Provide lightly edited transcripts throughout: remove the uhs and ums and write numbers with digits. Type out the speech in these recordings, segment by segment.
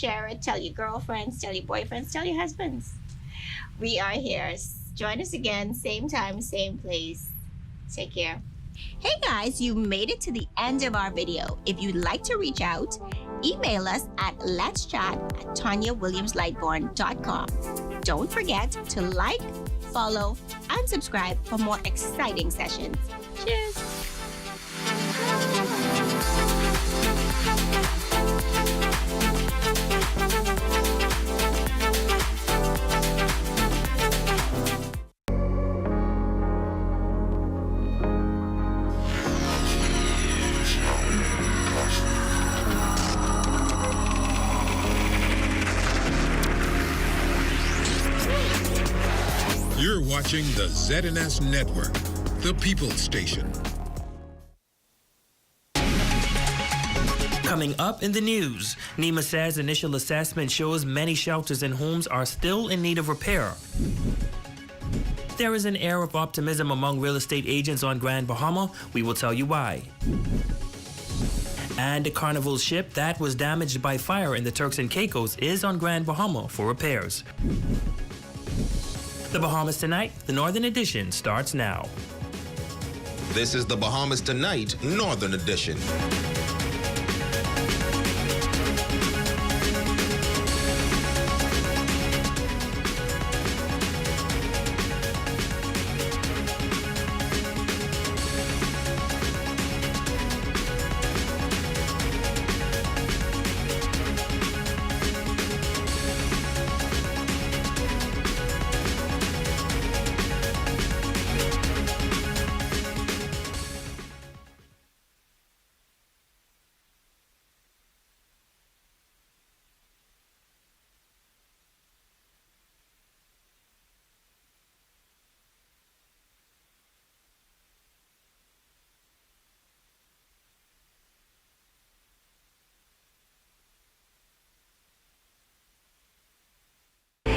share it, tell your girlfriends, tell your boyfriends, tell your husbands. We are here. Join us again, same time, same place. Take care. Hey guys, you made it to the end of our video. If you'd like to reach out, email us at letschat@TanyaWilliamsLightborn.com. Don't forget to like, follow, and subscribe for more exciting sessions. Cheers. You're watching the ZNS Network, the People's Station. Coming up in the news, NEMA says initial assessment shows many shelters and homes are still in need of repair. There is an air of optimism among real estate agents on Grand Bahama. We will tell you why. And a Carnival ship that was damaged by fire in the Turks and Caicos is on Grand Bahama for repairs. The Bahamas Tonight, the Northern Edition, starts now. This is the Bahamas Tonight, Northern Edition.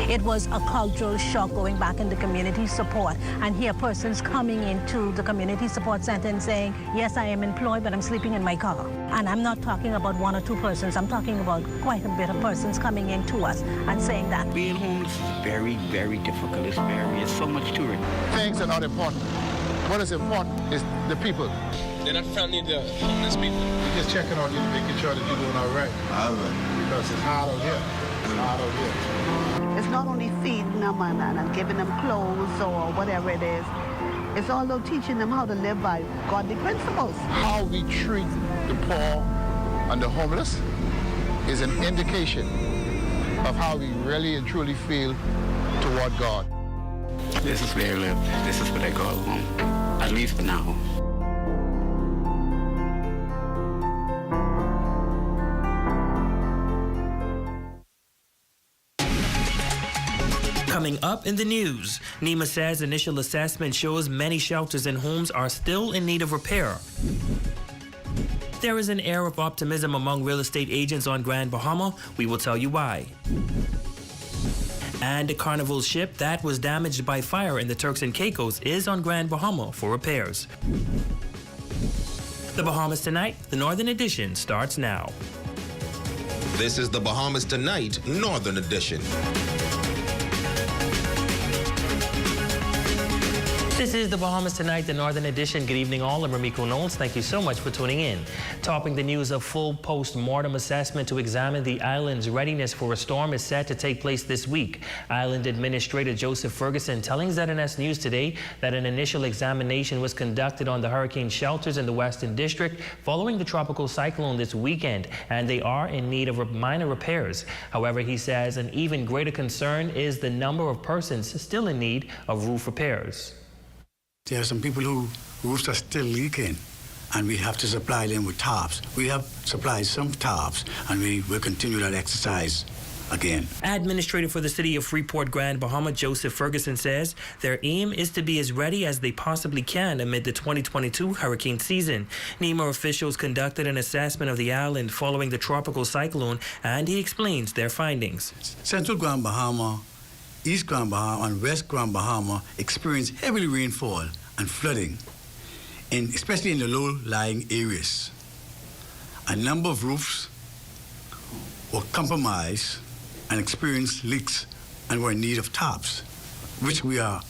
It was a cultural shock going back into community support and here persons coming into the community support center and saying, yes, I am employed, but I'm sleeping in my car. And I'm not talking about one or two persons. I'm talking about quite a bit of persons coming in to us and saying that. Being homeless is very, very difficult. It's so much to it. Things are not important. What is important is the people. They're not friendly to homeless people. We're just checking on you, making sure that you're doing all right. Because it's hard out here. It's hard out here. It's not only feeding them and giving them clothes or whatever it is. It's also teaching them how to live by godly principles. How we treat the poor and the homeless is an indication of how we really and truly feel toward God. This is where I live. This is what I call home, at least for now. Coming up in the news, NEMA says initial assessment shows many shelters and homes are still in need of repair. There is an air of optimism among real estate agents on Grand Bahama. We will tell you why. And a Carnival ship that was damaged by fire in the Turks and Caicos is on Grand Bahama for repairs. The Bahamas Tonight, the Northern Edition, starts now. This is the Bahamas Tonight, Northern Edition. This is the Bahamas Tonight, the Northern Edition. Good evening all. I'm Ramiko Knowles. Thank you so much for tuning in. Topping the news, a full post-mortem assessment to examine the island's readiness for a storm is set to take place this week. Island Administrator Joseph Ferguson telling ZNS News today that an initial examination was conducted on the hurricane shelters in the Western District following the tropical cyclone this weekend, and they are in need of minor repairs. However, he says an even greater concern is the number of persons still in need of roof repairs. There are some people whose roofs are still leaking, and we have to supply them with tarps. We have supplied some tarps, and we will continue that exercise again. Administrator for the City of Freeport, Grand Bahama, Joseph Ferguson says their aim is to be as ready as they possibly can amid the 2022 hurricane season. NEMA officials conducted an assessment of the island following the tropical cyclone, and he explains their findings. Central Grand Bahama, East Grand Bahama, and West Grand Bahama experienced heavy rainfall and flooding, especially in the low-lying areas. A number of roofs were compromised and experienced leaks and were in need of tops, which we are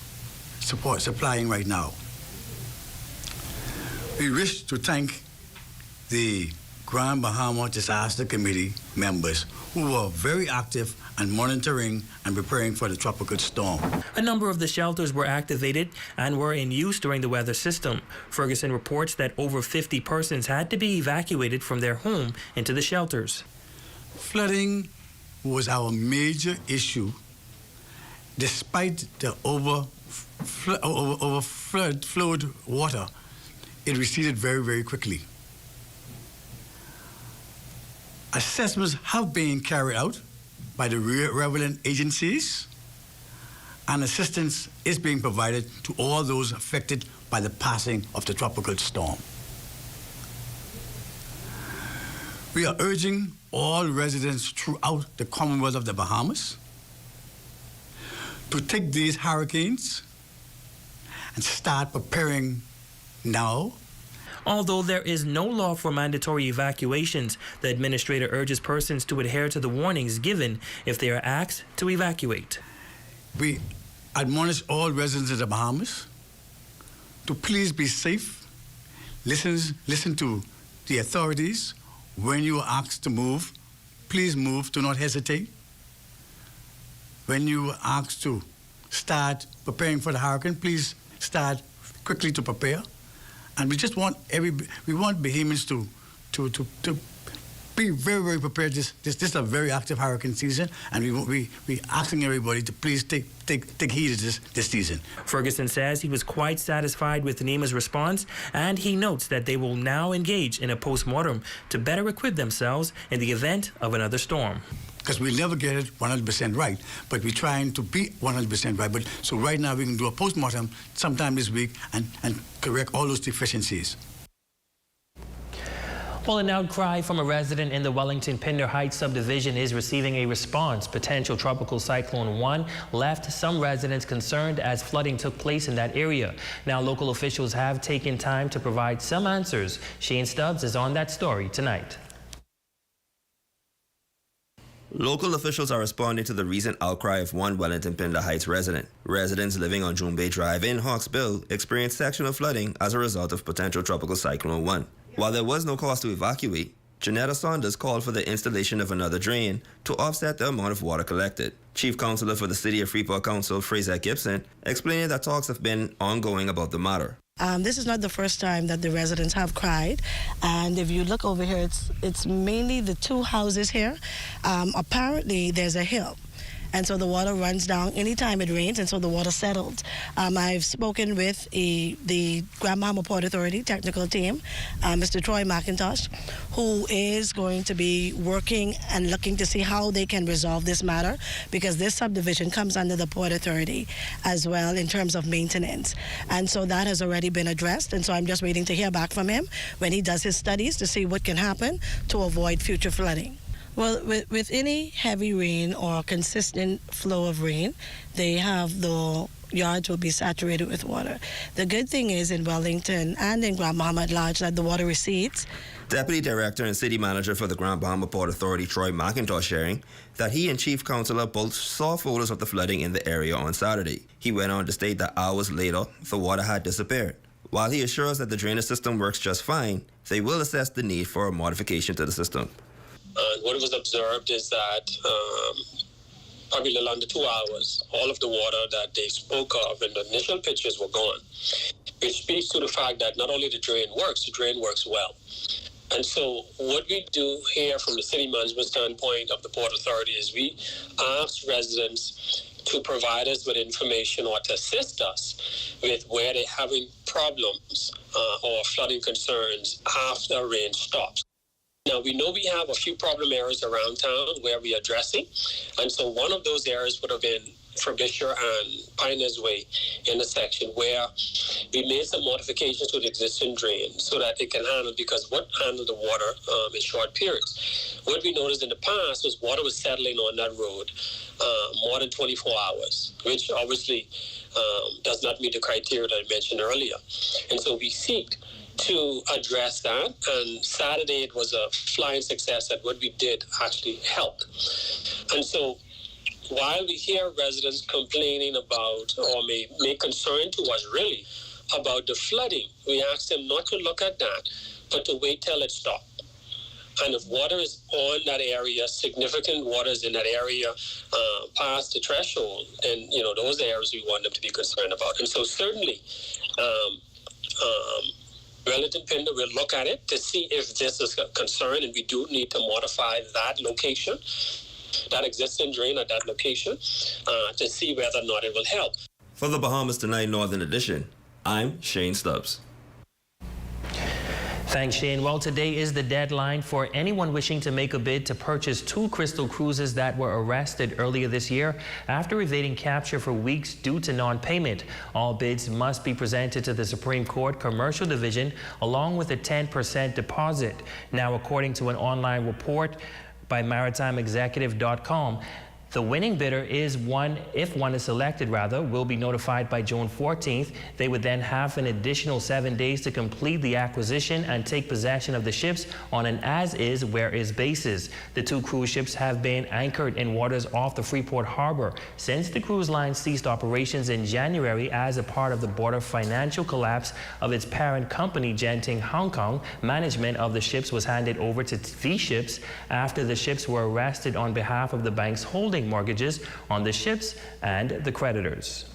supplying right now. We wish to thank the Grand Bahama Disaster Committee members who were very active and monitoring and preparing for the tropical storm. A number of the shelters were activated and were in use during the weather system. Ferguson reports that over 50 persons had to be evacuated from their home into the shelters. Flooding was our major issue. Despite the overflowed water, it receded very, very quickly. Assessments have been carried out by the relevant agencies, and assistance is being provided to all those affected by the passing of the tropical storm. We are urging all residents throughout the Commonwealth of the Bahamas to take these hurricanes and start preparing now. Although there is no law for mandatory evacuations, the administrator urges persons to adhere to the warnings given if they are asked to evacuate. We admonish all residents of the Bahamas to please be safe, listen to the authorities. When you are asked to move, please move, do not hesitate. When you are asked to start preparing for the hurricane, please start quickly to prepare. And we just want Bahamians to be very, very prepared. This is a very active hurricane season, and we asking everybody to please take heed of this season. Ferguson says he was quite satisfied with NEMA's response, and he notes that they will now engage in a post-mortem to better equip themselves in the event of another storm. Because we'll never get it 100% right, but we're trying to be 100% right. But so right now we can do a post-mortem sometime this week and correct all those deficiencies. Well, an outcry from a resident in the Wellington-Pender Heights subdivision is receiving a response. Potential tropical cyclone 1 left some residents concerned as flooding took place in that area. Now, local officials have taken time to provide some answers. Shane Stubbs is on that story tonight. Local officials are responding to the recent outcry of one Wellington-Pender Heights resident. Residents living on June Bay Drive in Hawksbill experienced sectional flooding as a result of potential tropical cyclone 1. While there was no cause to evacuate, Janetta Saunders called for the installation of another drain to offset the amount of water collected. Chief Counselor for the City of Freeport Council, Fraser Gibson, explaining that talks have been ongoing about the matter. This is not the first time that the residents have cried, and if you look over here, it's mainly the two houses here. Apparently, there's a hill, and so the water runs down anytime it rains, and so the water settled. I've spoken with the Grand Bahama Port Authority technical team, Mr. Troy McIntosh, who is going to be working and looking to see how they can resolve this matter, because this subdivision comes under the Port Authority as well in terms of maintenance. And so that has already been addressed, and so I'm just waiting to hear back from him when he does his studies to see what can happen to avoid future flooding. Well, with any heavy rain or consistent flow of rain, the yards will be saturated with water. The good thing is in Wellington and in Grand Bahama at large that the water recedes. Deputy Director and City Manager for the Grand Bahama Port Authority, Troy McIntosh, sharing that he and Chief Counselor both saw photos of the flooding in the area on Saturday. He went on to state that hours later, the water had disappeared. While he assures that the drainage system works just fine, they will assess the need for a modification to the system. What was observed is that probably under 2 hours, all of the water that they spoke of in the initial pictures were gone, which speaks to the fact that not only the drain works well. And so what we do here from the city management standpoint of the Port Authority is we ask residents to provide us with information or to assist us with where they're having problems or flooding concerns after rain stops. Now, we know we have a few problem areas around town where we are addressing, and so one of those areas would have been Frobisher and Pioneers Way intersection, where we made some modifications to the existing drain so that it can handle, because what handled the water in short periods. What we noticed in the past was water was settling on that road more than 24 hours, which obviously does not meet the criteria that I mentioned earlier. And so we seek to address that. And Saturday, it was a flying success that what we did actually helped. And so while we hear residents complaining about or may concern to us really about the flooding, we ask them not to look at that, but to wait till it stops. And if water is on that area, significant water is in that area past the threshold, then, those areas we want them to be concerned about. And so certainly, Wellington Pender will look at it to see if this is a concern, and we do need to modify that location, that existing drain at that location, to see whether or not it will help. For the Bahamas Tonight Northern Edition, I'm Shane Stubbs. Thanks, Shane. Well, today is the deadline for anyone wishing to make a bid to purchase 2 Crystal cruises that were arrested earlier this year after evading capture for weeks due to non-payment. All bids must be presented to the Supreme Court Commercial Division along with a 10% deposit. Now, according to an online report by maritimeexecutive.com, the winning bidder is if one is selected, will be notified by June 14th. They would then have an additional 7 days to complete the acquisition and take possession of the ships on an as-is, where-is basis. The 2 cruise ships have been anchored in waters off the Freeport Harbor since the cruise line ceased operations in January as a part of the broader financial collapse of its parent company, Genting Hong Kong. Management of the ships was handed over to these ships after the ships were arrested on behalf of the bank's holding mortgages on the ships and the creditors.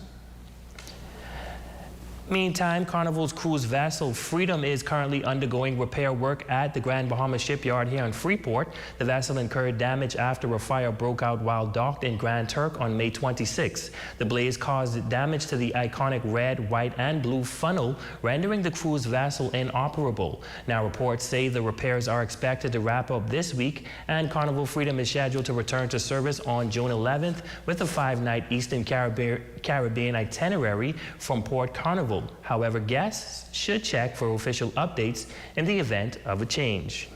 Meantime, Carnival's cruise vessel Freedom is currently undergoing repair work at the Grand Bahama Shipyard here in Freeport. The vessel incurred damage after a fire broke out while docked in Grand Turk on May 26. The blaze caused damage to the iconic red, white, and blue funnel, rendering the cruise vessel inoperable. Now, reports say the repairs are expected to wrap up this week, and Carnival Freedom is scheduled to return to service on June 11th with a 5-night Eastern Caribbean itinerary from Port Carnival. However, guests should check for official updates in the event of a change.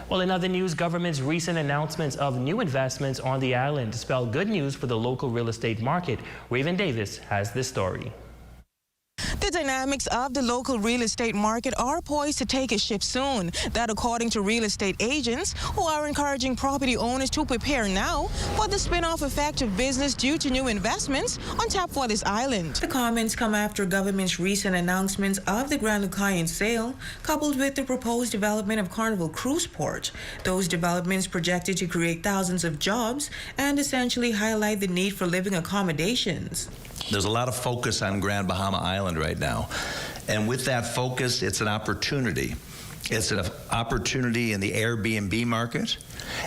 Well, in other news, government's recent announcements of new investments on the island spell good news for the local real estate market. Raven Davis has this story. The dynamics of the local real estate market are poised to take a shift soon. That according to real estate agents who are encouraging property owners to prepare now for the spin-off effect of business due to new investments on tap for this island. The comments come after government's recent announcements of the Grand Lucayan sale, coupled with the proposed development of Carnival Cruise Port. Those developments projected to create thousands of jobs and essentially highlight the need for living accommodations. There's a lot of focus on Grand Bahama Island right now. And with that focus, it's an opportunity. It's an opportunity in the Airbnb market,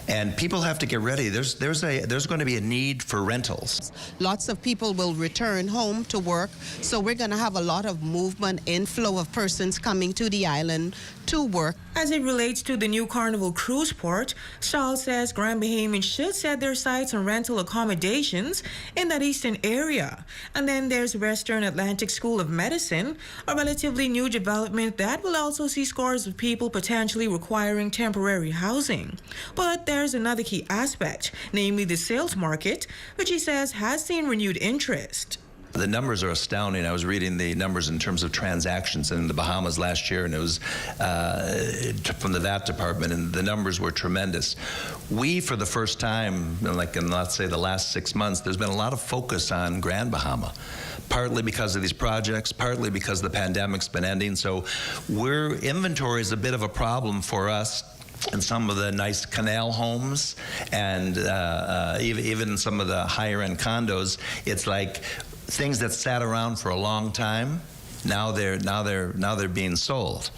and people have to get ready. There's going to be a need for rentals. Lots of people will return home to work, so we're going to have a lot of movement, inflow of persons coming to the island to work. As it relates to the new Carnival Cruise Port, Shaw says Grand Bahamians should set their sights on rental accommodations in that eastern area. And then there's Western Atlantic School of Medicine, a relatively new development that will also see scores of people potentially requiring temporary housing. But there's another key aspect, namely the sales market, which he says has seen renewed interest. The numbers are astounding. I was reading the numbers in terms of transactions in the Bahamas last year, and it was from the VAT department, and the numbers were tremendous. We, for the first time, like in, let's say, the last 6 months, there's been a lot of focus on Grand Bahama, partly because of these projects, partly because the pandemic's been ending. So inventory is a bit of a problem for us. And some of the nice canal homes, and even some of the higher end condos, it's like things that sat around for a long time. Now they're being sold.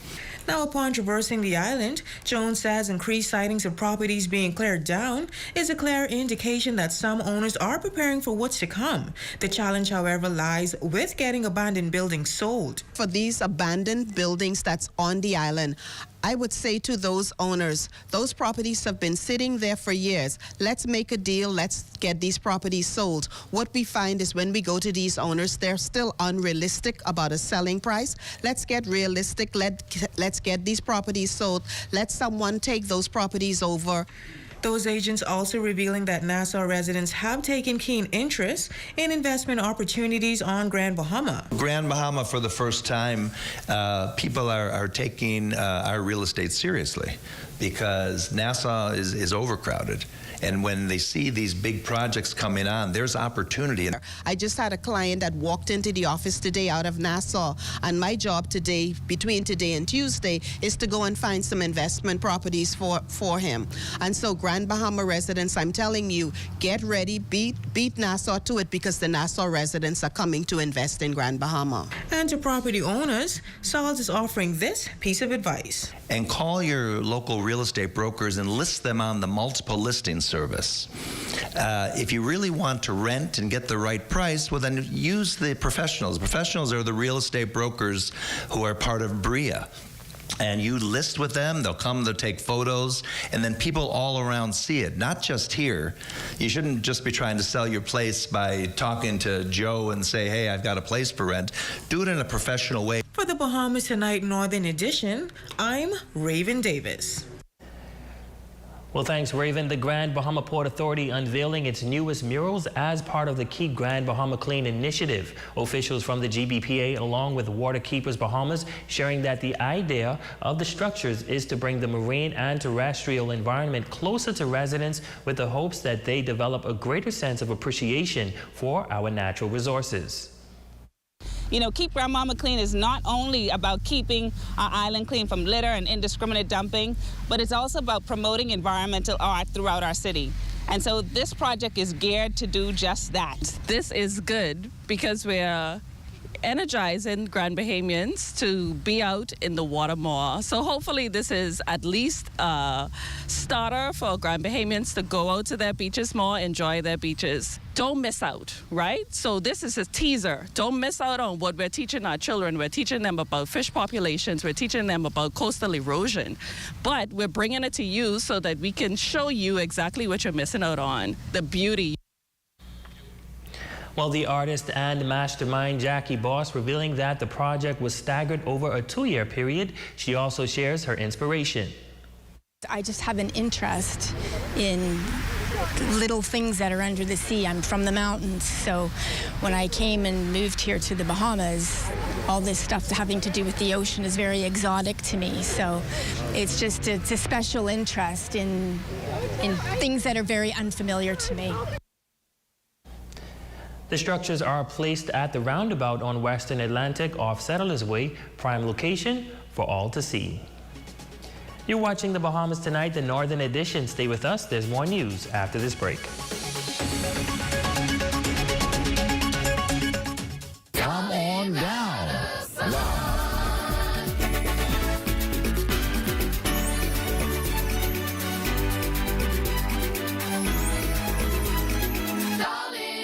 Now, upon traversing the island, Jones says increased sightings of properties being cleared down is a clear indication that some owners are preparing for what's to come. The challenge, however, lies with getting abandoned buildings sold. For these abandoned buildings that's on the island, I would say to those owners, those properties have been sitting there for years. Let's make a deal. Let's get these properties sold. What we find is when we go to these owners, they're still unrealistic about a selling price. Let's get realistic. Let's get these properties sold. Let someone take those properties over. Those agents also revealing that Nassau residents have taken keen interest in investment opportunities on Grand Bahama. Grand Bahama, for the first time, people are taking our real estate seriously because Nassau is overcrowded. And when they see these big projects coming on, there's opportunity. I just had a client that walked into the office today out of Nassau, and my job today, between today and Tuesday, is to go and find some investment properties for him. And so Grand Bahama residents, I'm telling you, get ready, beat Nassau to it, because the Nassau residents are coming to invest in Grand Bahama. And to property owners, Salz is offering this piece of advice. And call your local real estate brokers and list them on the multiple listing service. If you really want to rent and get the right price, well, then use the professionals. Professionals are the real estate brokers who are part of BRIA. And you list with them, they'll come, they'll take photos, and then people all around see it, not just here. You shouldn't just be trying to sell your place by talking to Joe and say, hey, I've got a place for rent. Do it in a professional way. For the Bahamas Tonight Northern Edition, I'm Raven Davis. Well, thanks, Raven. The Grand Bahama Port Authority unveiling its newest murals as part of the Keep Grand Bahama Clean initiative. Officials from the GBPA, along with Waterkeepers Bahamas, sharing that the idea of the structures is to bring the marine and terrestrial environment closer to residents, with the hopes that they develop a greater sense of appreciation for our natural resources. You know, Keep Grand Bahama Clean is not only about keeping our island clean from litter and indiscriminate dumping, but it's also about promoting environmental art throughout our city. And so this project is geared to do just that. This is good because we're energizing Grand Bahamians to be out in the water more. So hopefully this is at least a starter for Grand Bahamians to go out to their beaches more, enjoy their beaches. Don't miss out, right? So this is a teaser. Don't miss out on what we're teaching our children. We're teaching them about fish populations. We're teaching them about coastal erosion. But we're bringing it to you so that we can show you exactly what you're missing out on, the beauty. Well, the artist and mastermind Jackie Boss revealing that the project was staggered over a 2-year period. She also shares her inspiration. I just have an interest in little things that are under the sea. I'm from the mountains, so when I came and moved here to the Bahamas, all this stuff having to do with the ocean is very exotic to me. So it's a special interest in things that are very unfamiliar to me. The structures are placed at the roundabout on Western Atlantic off Settlers Way, prime location for all to see. You're watching the Bahamas Tonight, the Northern Edition. Stay with us. There's more news after this break. Come on down.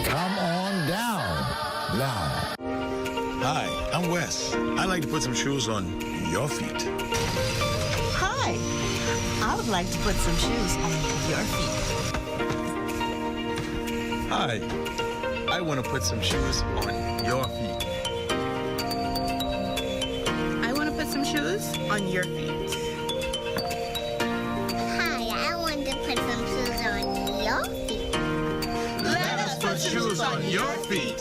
Come on down now. Hi, I'm Wes. I like to put some shoes on your feet. Hi, I would like to put some shoes on your feet. Hi, I want to put some shoes on your feet. I want to put some shoes on your feet. Hi, I want to put some shoes on your feet. Let us put shoes on your feet.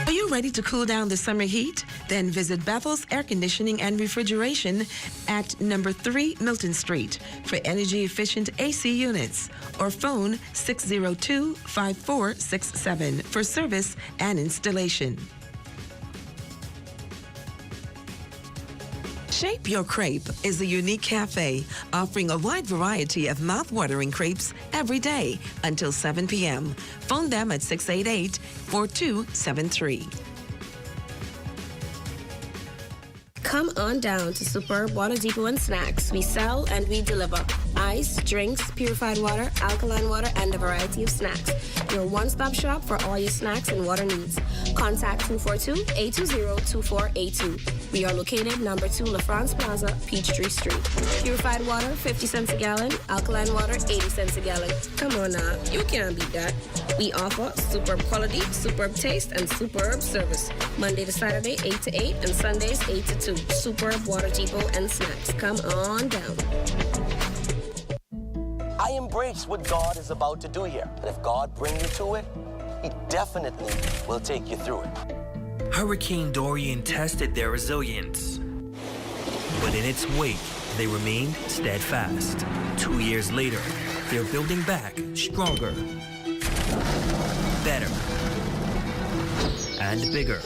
Are you ready to cool down the summer heat? Then visit Bethel's Air Conditioning and Refrigeration at number 3 Milton Street for energy-efficient AC units, or phone 602-5467 for service and installation. Shape Your Crepe is a unique cafe offering a wide variety of mouth-watering crepes every day until 7 p.m. Phone them at 688-4273. Come on down to Superb Water Depot and Snacks. We sell and we deliver ice, drinks, purified water, alkaline water, and a variety of snacks. Your one-stop shop for all your snacks and water needs. Contact 242-820-2482. We are located number 2 La France Plaza, Peachtree Street. Purified water, 50 cents a gallon. Alkaline water, 80 cents a gallon. Come on now, you can't beat that. We offer superb quality, superb taste, and superb service. Monday to Saturday, 8 to 8, and Sundays, 8 to 2. Superb Water Depot and Snacks. Come on down. I embrace what God is about to do here. And if God brings you to it, He definitely will take you through it. Hurricane Dorian tested their resilience, but in its wake, they remained steadfast. 2 years later, they're building back stronger, better, and bigger.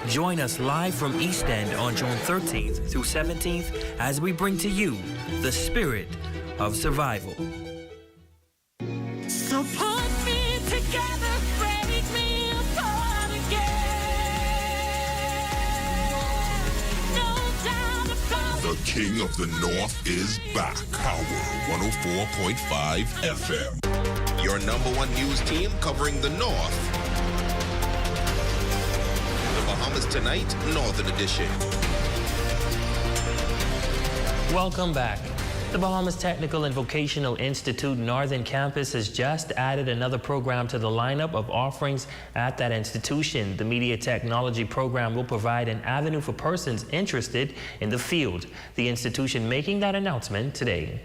Join us live from East End on June 13th through 17th as we bring to you the spirit of survival. So put me together, break me apart again. No doubt about The King of the North is back. Power 104.5 FM. Your #1 news team covering the North. The Bahamas Tonight, Northern Edition. Welcome back. The Bahamas Technical and Vocational Institute Northern Campus has just added another program to the lineup of offerings at that institution. The Media Technology program will provide an avenue for persons interested in the field. The institution making that announcement today.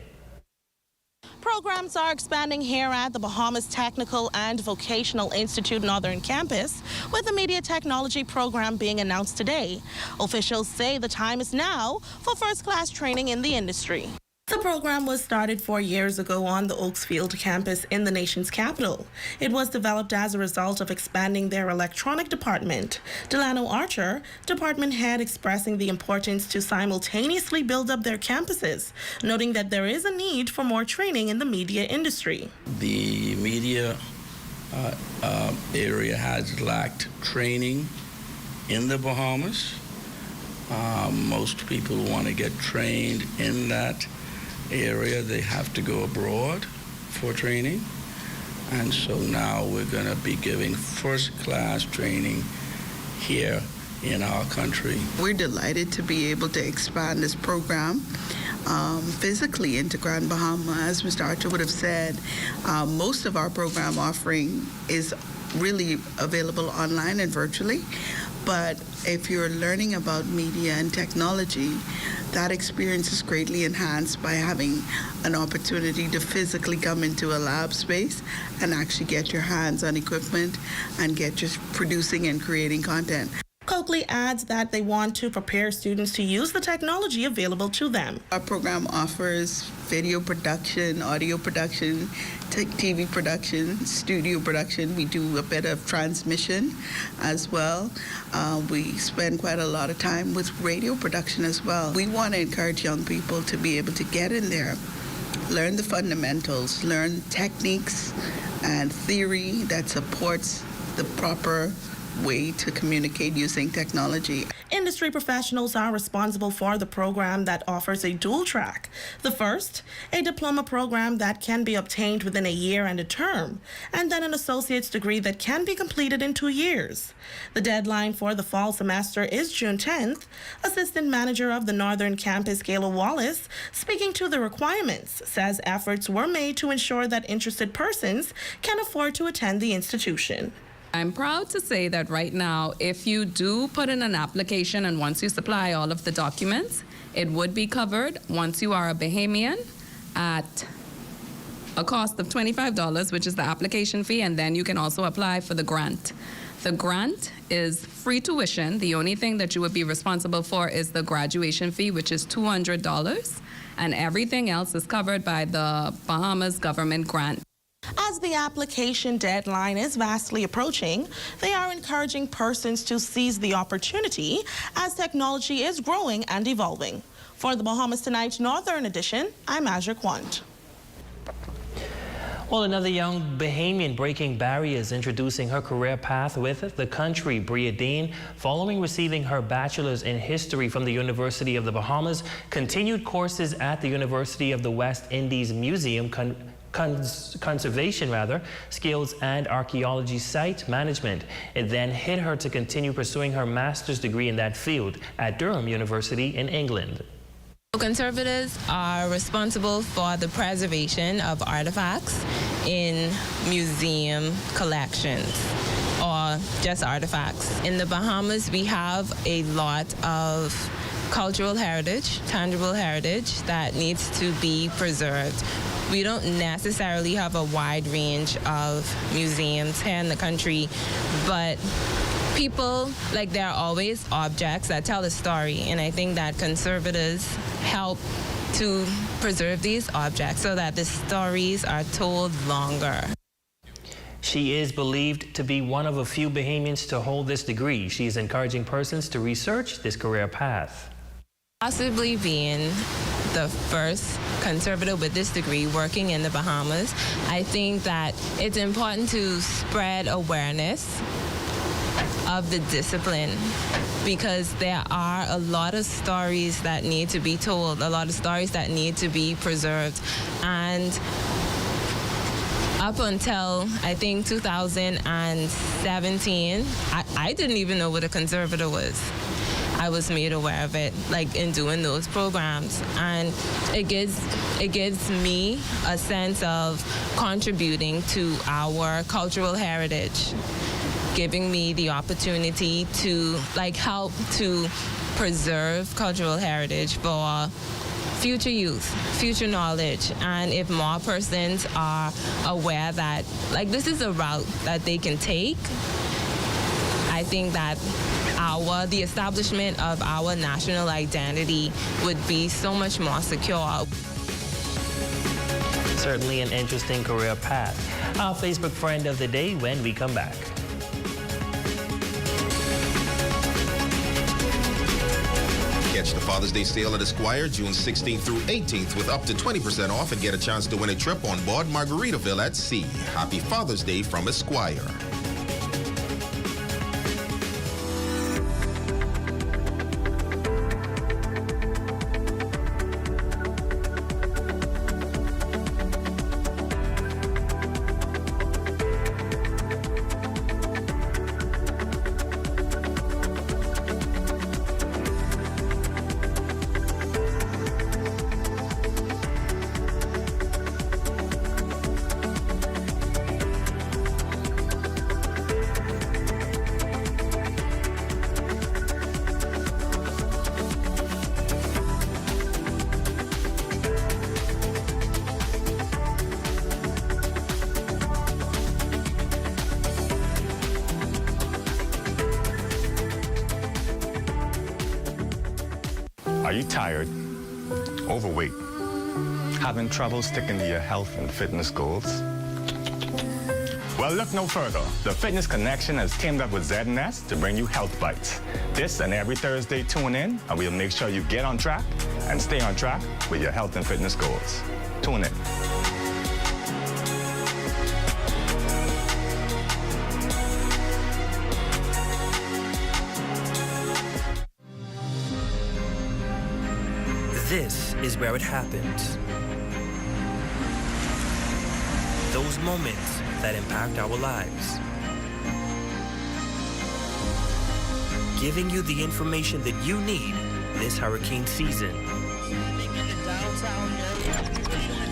Programs are expanding here at the Bahamas Technical and Vocational Institute Northern Campus, with the Media Technology program being announced today. Officials say the time is now for first-class training in the industry. The program was started 4 years ago on the Oaksfield campus in the nation's capital. It was developed as a result of expanding their electronic department. Delano Archer, department head, expressing the importance to simultaneously build up their campuses, noting that there is a need for more training in the media industry. The media area has lacked training in the Bahamas. Most people want to get trained in that area. They have to go abroad for training, and so now we're going to be giving first-class training here in our country. We're delighted to be able to expand this program physically into Grand Bahama. As Mr. Archer would have said, most of our program offering is really available online and virtually, but if you're learning about media and technology, that experience is greatly enhanced by having an opportunity to physically come into a lab space and actually get your hands on equipment and get just producing and creating content. Coakley adds that they want to prepare students to use the technology available to them. Our program offers video production, audio production, TV production, studio production. We do a bit of transmission as well. We spend quite a lot of time with radio production as well. We want to encourage young people to be able to get in there, learn the fundamentals, learn techniques and theory that supports the proper way to communicate using technology. Industry professionals are responsible for the program that offers a dual track. The first, a diploma program that can be obtained within a year and a term, and then an associate's degree that can be completed in 2 years. The deadline for the fall semester is June 10th. Assistant Manager of the Northern Campus, Gayla Wallace, speaking to the requirements, says efforts were made to ensure that interested persons can afford to attend the institution. I'm proud to say that right now, if you do put in an application and once you supply all of the documents, it would be covered once you are a Bahamian at a cost of $25, which is the application fee, and then you can also apply for the grant. The grant is free tuition. The only thing that you would be responsible for is the graduation fee, which is $200, and everything else is covered by the Bahamas government grant. As the application deadline is vastly approaching, they are encouraging persons to seize the opportunity as technology is growing and evolving. For the Bahamas Tonight Northern Edition, I'm Azure Quant. Well, another young Bahamian breaking barriers, introducing her career path with the country. Bria Dean, following receiving her bachelor's in history from the University of the Bahamas, continued courses at the University of the West Indies Museum Conservation Skills and Archaeology Site Management. It then hit her to continue pursuing her master's degree in that field at Durham University in England. Conservators are responsible for the preservation of artifacts in museum collections or just artifacts. In the Bahamas, we have a lot of cultural heritage, tangible heritage that needs to be preserved. We don't necessarily have a wide range of museums here in the country, but people, like, there are always objects that tell a story, and I think that conservators help to preserve these objects so that the stories are told longer. She is believed to be one of a few Bahamians to hold this degree. She is encouraging persons to research this career path. Possibly being the first conservator with this degree working in the Bahamas, I think that it's important to spread awareness of the discipline, because there are a lot of stories that need to be told, a lot of stories that need to be preserved. And up until, I think, 2017, I didn't even know what a conservator was. I was made aware of it, like, in doing those programs. And it gives me a sense of contributing to our cultural heritage, giving me the opportunity to, like, help to preserve cultural heritage for future youth, future knowledge. And if more persons are aware that, like, this is a route that they can take, I think that the establishment of our national identity would be so much more secure. Certainly an interesting career path. Our Facebook friend of the day when we come back. Catch the Father's Day sale at Esquire June 16th through 18th with up to 20% off and get a chance to win a trip on board Margaritaville at Sea. Happy Father's Day from Esquire. Are you tired, overweight, having trouble sticking to your health and fitness goals? Well, look no further. The Fitness Connection has teamed up with Z&S to bring you Health Bites. This and every Thursday, tune in, and we'll make sure you get on track and stay on track with your health and fitness goals. Tune in. This is where it happens. Those moments that impact our lives. Giving you the information that you need this hurricane season.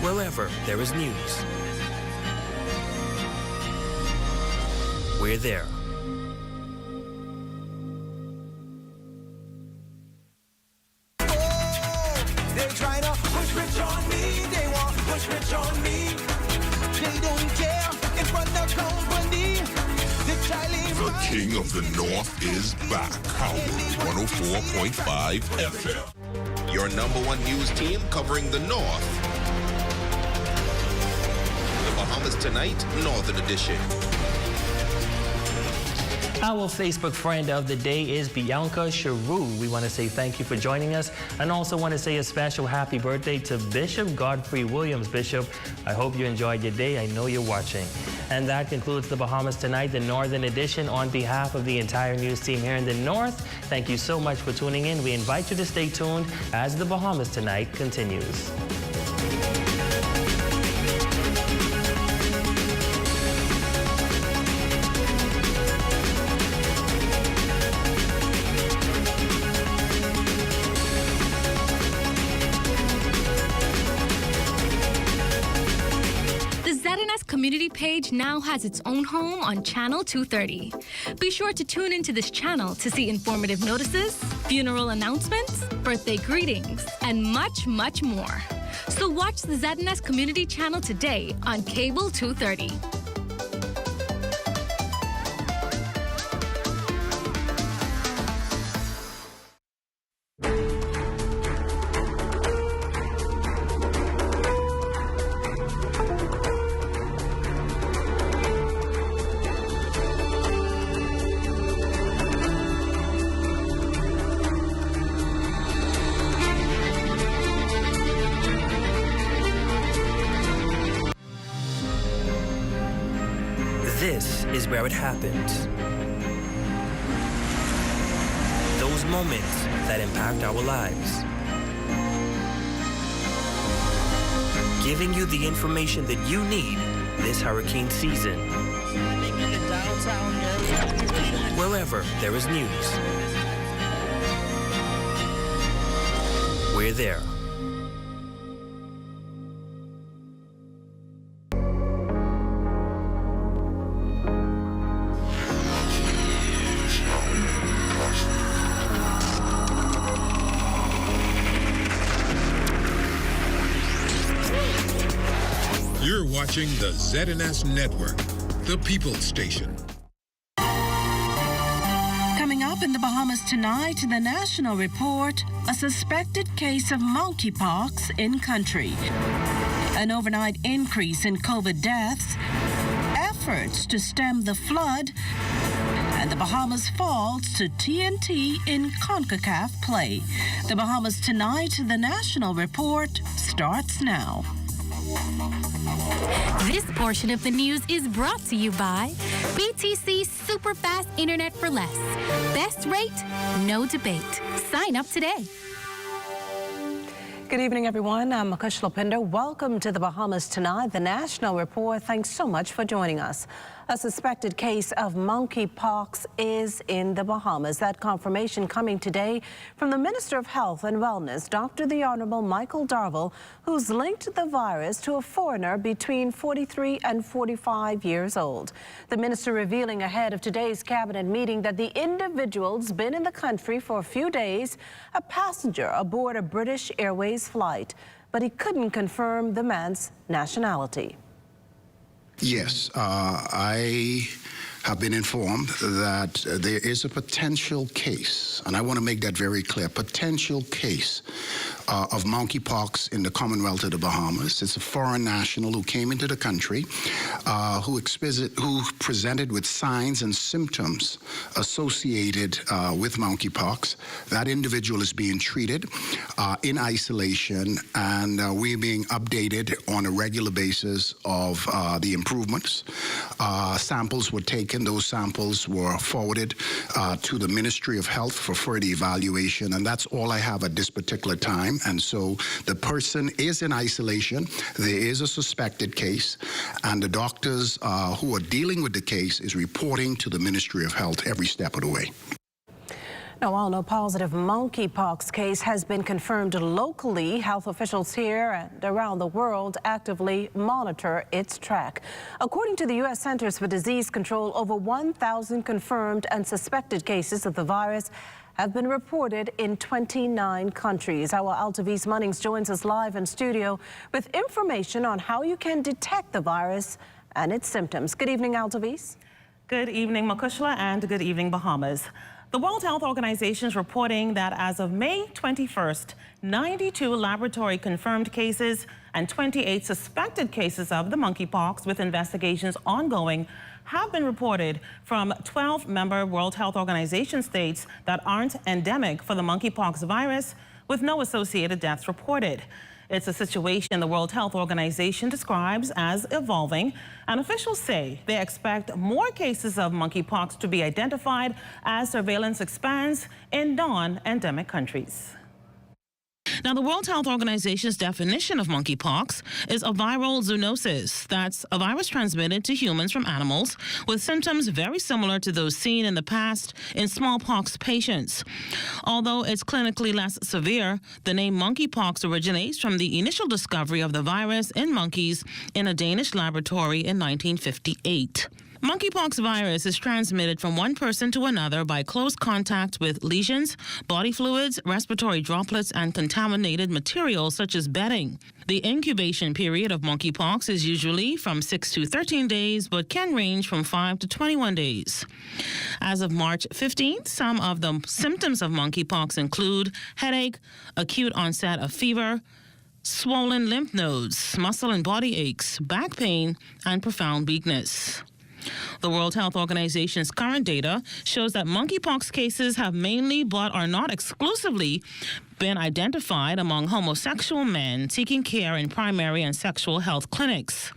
Wherever there is news, we're there. The King of the North is back. Howard 104.5 FM. Your #1 news team covering the North. The Bahamas Tonight, Northern Edition. Our Facebook friend of the day is Bianca Charoux. We want to say thank you for joining us, and also want to say a special happy birthday to Bishop Godfrey Williams. Bishop, I hope you enjoyed your day. I know you're watching. And that concludes the Bahamas Tonight, the Northern Edition. On behalf of the entire news team here in the North, thank you so much for tuning in. We invite you to stay tuned as the Bahamas Tonight continues. community page now has its own home on Channel 230. Be sure to tune into this channel to see informative notices, funeral announcements, birthday greetings, and much, much more. So watch the ZNS Community Channel today on Cable 230. This is where it happens. Those moments that impact our lives. Giving you the information that you need this hurricane season. Wherever there is news, we're there. You're watching the ZNS Network, the People's Station. Coming up in the Bahamas tonight, the National Report, a suspected case of monkeypox in country. An overnight increase in COVID deaths, efforts to stem the flood, and the Bahamas falls to TNT in CONCACAF play. The Bahamas tonight, the National Report starts now. This portion of the news is brought to you by BTC Super Fast Internet for Less. Best rate, no debate. Sign up today. Good evening, everyone. I'm Makush Lopinder. Welcome to the Bahamas tonight, the National Report. Thanks so much for joining us. A suspected case of monkeypox is in the Bahamas. That confirmation coming today from the Minister of Health and Wellness, Dr. the Honorable Michael Darville, who's linked the virus to a foreigner between 43 and 45 years old. The minister revealing ahead of today's cabinet meeting that the individual's been in the country for a few days, a passenger aboard a British Airways flight, but he couldn't confirm the man's nationality. Yes, I have been informed that there is a potential case, and I want to make that very clear, potential case of monkeypox in the Commonwealth of the Bahamas. It's a foreign national who came into the country, who presented with signs and symptoms associated with monkeypox. That individual is being treated in isolation, and we're being updated on a regular basis of the improvements. Samples were taken. Those samples were forwarded to the Ministry of Health for further evaluation, and that's all I have at this particular time. And so the person is in isolation. There is a suspected case, and the doctors who are dealing with the case is reporting to the Ministry of Health every step of the way. Now, while no positive monkeypox case has been confirmed locally, health officials here and around the world actively monitor its track. According to the U.S. Centers for Disease Control, over 1,000 confirmed and suspected cases of the virus have been reported in 29 countries. Our Altavis Munnings joins us live in studio with information on how you can detect the virus and its symptoms. Good evening, Altavis. Good evening, Makushla, and good evening, Bahamas. The World Health Organization is reporting that as of May 21st, 92 laboratory confirmed cases and 28 suspected cases of the monkeypox, with investigations ongoing, have been reported from 12 member World Health Organization states that aren't endemic for the monkeypox virus, with no associated deaths reported. It's a situation the World Health Organization describes as evolving, and officials say they expect more cases of monkeypox to be identified as surveillance expands in non-endemic countries. Now, the World Health Organization's definition of monkeypox is a viral zoonosis. That's a virus transmitted to humans from animals with symptoms very similar to those seen in the past in smallpox patients. Although it's clinically less severe, the name monkeypox originates from the initial discovery of the virus in monkeys in a Danish laboratory in 1958. Monkeypox virus is transmitted from one person to another by close contact with lesions, body fluids, respiratory droplets, and contaminated materials such as bedding. The incubation period of monkeypox is usually from 6 to 13 days, but can range from 5 to 21 days. As of March 15th, some of the symptoms of monkeypox include headache, acute onset of fever, swollen lymph nodes, muscle and body aches, back pain, and profound weakness. The World Health Organization's current data shows that monkeypox cases have mainly, but are not exclusively, been identified among homosexual men seeking care in primary and sexual health clinics.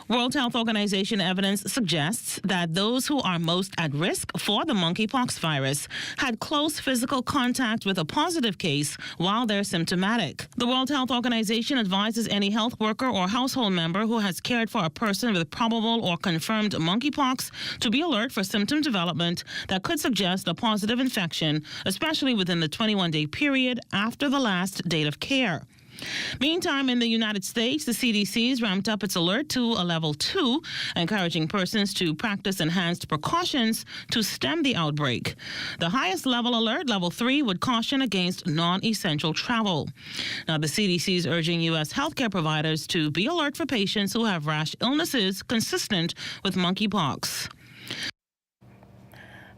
World Health Organization evidence suggests that those who are most at risk for the monkeypox virus had close physical contact with a positive case while they're symptomatic. The World Health Organization advises any health worker or household member who has cared for a person with probable or confirmed monkeypox to be alert for symptom development that could suggest a positive infection, especially within the 21-day period after the last date of care. Meantime, in the United States, the CDC's ramped up its alert to a level 2, encouraging persons to practice enhanced precautions to stem the outbreak. The highest level alert, level 3, would caution against non-essential travel. Now, the CDC is urging U.S. healthcare providers to be alert for patients who have rash illnesses consistent with monkeypox.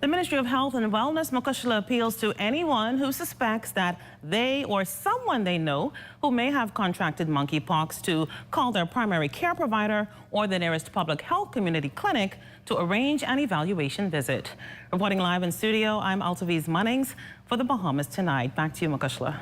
The Ministry of Health and Wellness, Mukushla, appeals to anyone who suspects that they or someone they know who may have contracted monkeypox to call their primary care provider or the nearest public health community clinic to arrange an evaluation visit. Reporting live in studio, I'm Altaviz Munnings for the Bahamas Tonight. Back to you, Mukushla.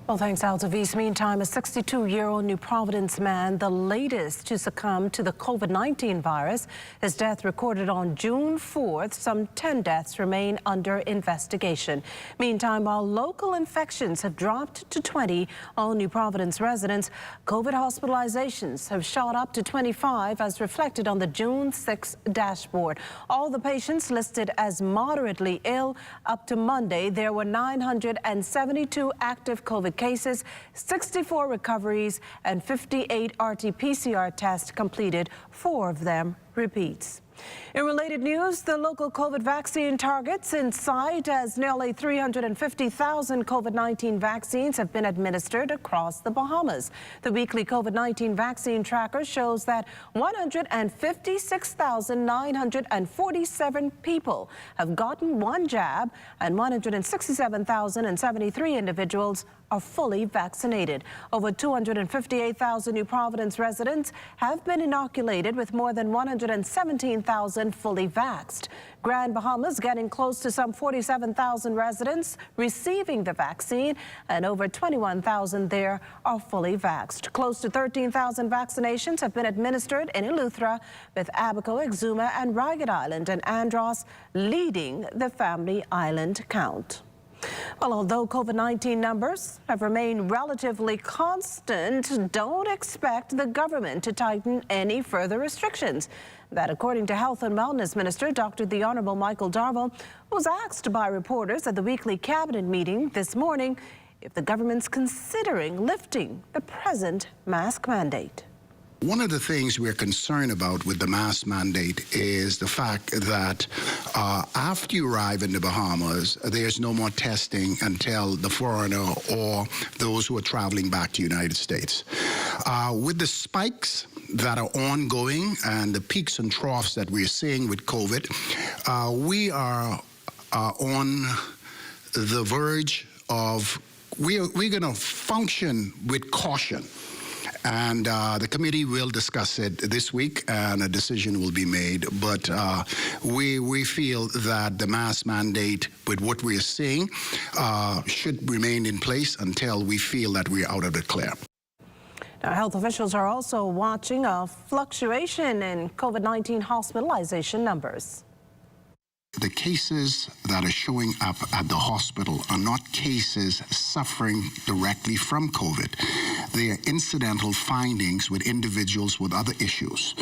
Well, thanks, Altaviz. Meantime, a 62-year-old New Providence man, the latest to succumb to the COVID-19 virus. His death recorded on June 4th. Some 10 deaths remain under investigation. Meantime, while local infections have dropped to 20, all New Providence residents, COVID hospitalizations have shot up to 25, as reflected on the June 6 dashboard. All the patients listed as moderately ill. Up to Monday, there were 972 active COVID cases, 64 recoveries, and 58 RT-PCR tests completed. 4 of them repeats. In related news, the local COVID vaccine targets in sight, as nearly 350,000 COVID-19 vaccines have been administered across the Bahamas. The weekly COVID-19 vaccine tracker shows that 156,947 people have gotten one jab, and 167,073 individuals are fully vaccinated. Over 258,000 New Providence residents have been inoculated, with more than 117,000 fully vaxxed. Grand Bahamas getting close to some 47,000 residents receiving the vaccine, and over 21,000 there are fully vaxxed. Close to 13,000 vaccinations have been administered in Eleuthera, with Abaco, Exuma, and Ragged Island and Andros leading the Family Island count. Well, although COVID-19 numbers have remained relatively constant, don't expect the government to tighten any further restrictions. That, according to Health and Wellness Minister Dr. The Honorable Michael Darville, was asked by reporters at the weekly cabinet meeting this morning if the government's considering lifting the present mask mandate. One of the things we're concerned about with the mask mandate is the fact that after you arrive in the Bahamas, there's no more testing until the foreigner or those who are traveling back to the United States. With the spikes that are ongoing and the peaks and troughs that we're seeing with COVID, we are on the verge of, we're going to function with caution. And the committee will discuss it this week, and a decision will be made. But we feel that the mask mandate, with what we are seeing, should remain in place until we feel that we're out of the clear. Now, health officials are also watching a fluctuation in COVID-19 hospitalization numbers. The cases that are showing up at the hospital are not cases suffering directly from COVID. They are incidental findings with individuals with other issues.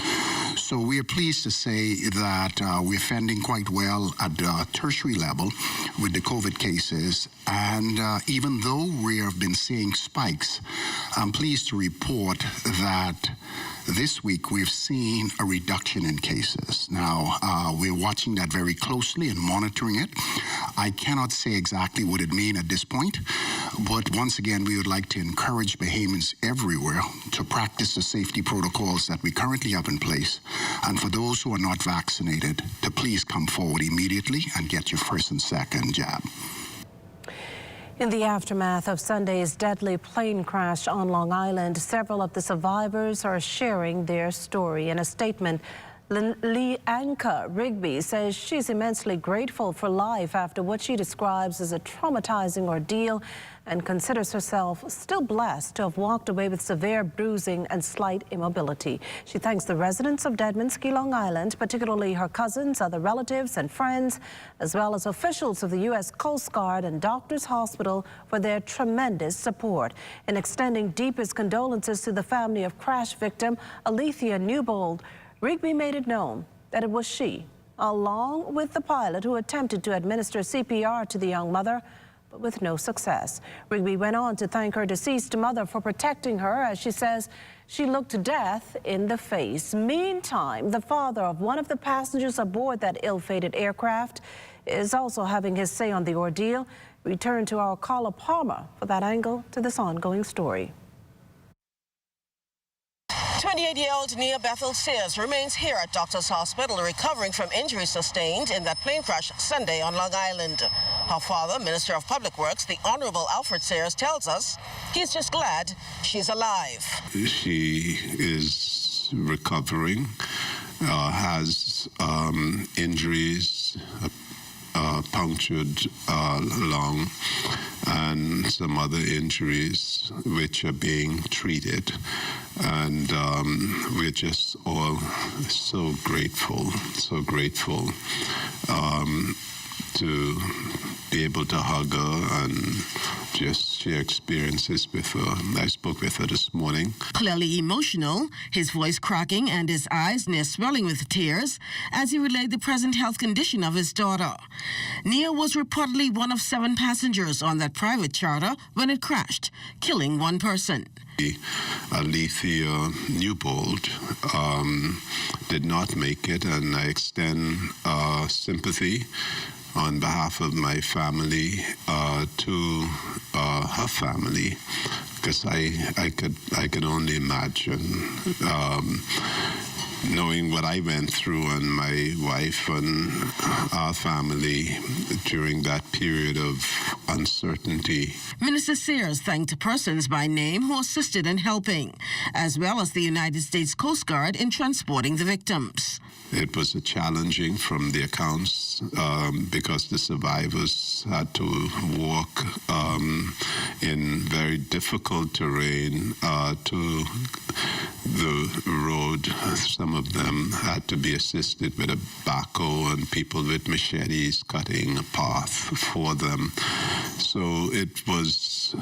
So we are pleased to say that we're fending quite well at the tertiary level with the COVID cases. And even though we have been seeing spikes, I'm pleased to report that this week we've seen a reduction in cases. Now, we're watching that very closely and monitoring it. I cannot say exactly what it means at this point, but once again, we would like to encourage Bahamians everywhere to practice the safety protocols that we currently have in place. And for those who are not vaccinated, to please come forward immediately and get your first and second jab. In the aftermath of Sunday's deadly plane crash on Long Island, several of the survivors are sharing their story. In a statement, Leanka Rigby says she's immensely grateful for life after what she describes as a traumatizing ordeal and considers herself still blessed to have walked away with severe bruising and slight immobility. She thanks the residents of Dedmanski, Long Island, particularly her cousins, other relatives and friends, as well as officials of the U.S. Coast Guard and Doctors Hospital for their tremendous support. In extending deepest condolences to the family of crash victim Alethea Newbold, Rigby made it known that it was she, along with the pilot, who attempted to administer CPR to the young mother, but with no success. Rigby went on to thank her deceased mother for protecting her, as she says she looked death in the face. Meantime, the father of one of the passengers aboard that ill-fated aircraft is also having his say on the ordeal. Return to our Carla Palmer for that angle to this ongoing story. 28-year-old Nia Bethel Sears remains here at Doctors Hospital recovering from injuries sustained in that plane crash Sunday on Long Island. Her father, Minister of Public Works, the Honorable Alfred Sears, tells us he's just glad she's alive. She is recovering, has injuries, punctured lung, and some other injuries which are being treated. And we're just all so grateful to be able to hug her and just share experiences with her. I spoke with her this morning. Clearly emotional, his voice cracking and his eyes near swelling with tears as he relayed the present health condition of his daughter. Nia was reportedly one of 7 passengers on that private charter when it crashed, killing one person. Alethea Newbold did not make it, and I extend sympathy on behalf of my family to her family, because I could only imagine knowing what I went through and my wife and our family during that period of uncertainty. Minister Sears thanked persons by name who assisted in helping, as well as the United States Coast Guard in transporting the victims. It was challenging from the accounts because the survivors had to walk in very difficult terrain to the road. Some of them had to be assisted with a backhoe and people with machetes cutting a path for them. So it was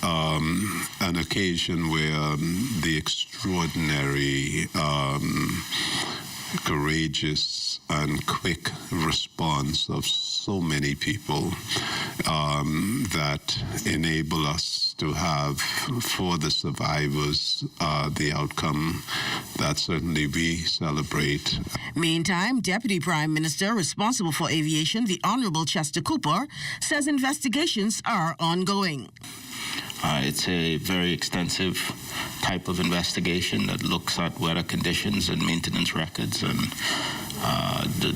an occasion where the extraordinary, courageous and quick response of so many people that enable us to have for the survivors the outcome that certainly we celebrate. Meantime, Deputy Prime Minister responsible for aviation, the Honorable Chester Cooper, says investigations are ongoing. It's a very extensive type of investigation that looks at weather conditions and maintenance records and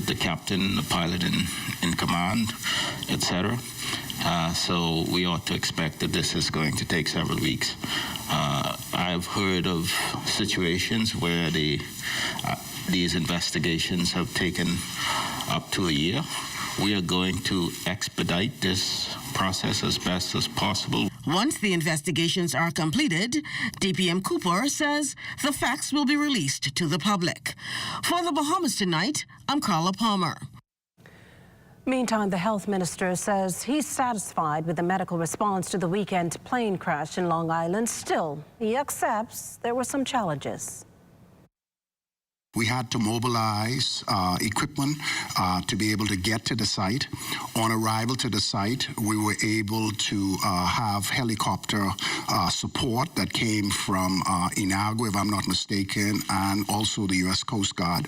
the captain, the pilot in command, etc. So we ought to expect that this is going to take several weeks. I've heard of situations where these investigations have taken up to a year. We are going to expedite this process as best as possible. Once the investigations are completed, DPM Cooper says the facts will be released to the public. For the Bahamas Tonight, I'm Carla Palmer. Meantime, the health minister says he's satisfied with the medical response to the weekend plane crash in Long Island. Still, he accepts there were some challenges. We had to mobilize equipment to be able to get to the site. On arrival to the site, we were able to have helicopter support that came from Inagua, if I'm not mistaken, and also the U.S. Coast Guard.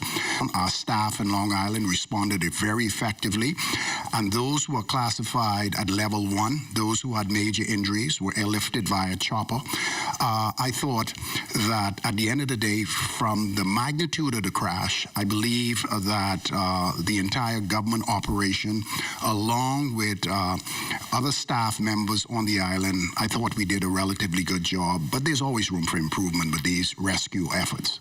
Our staff in Long Island responded very effectively, and those who were classified at level 1, those who had major injuries, were airlifted via chopper. I thought that at the end of the day, from the magnitude of the crash, I believe that the entire government operation, along with other staff members on the island, I thought we did a relatively good job, but there's always room for improvement with these rescue efforts.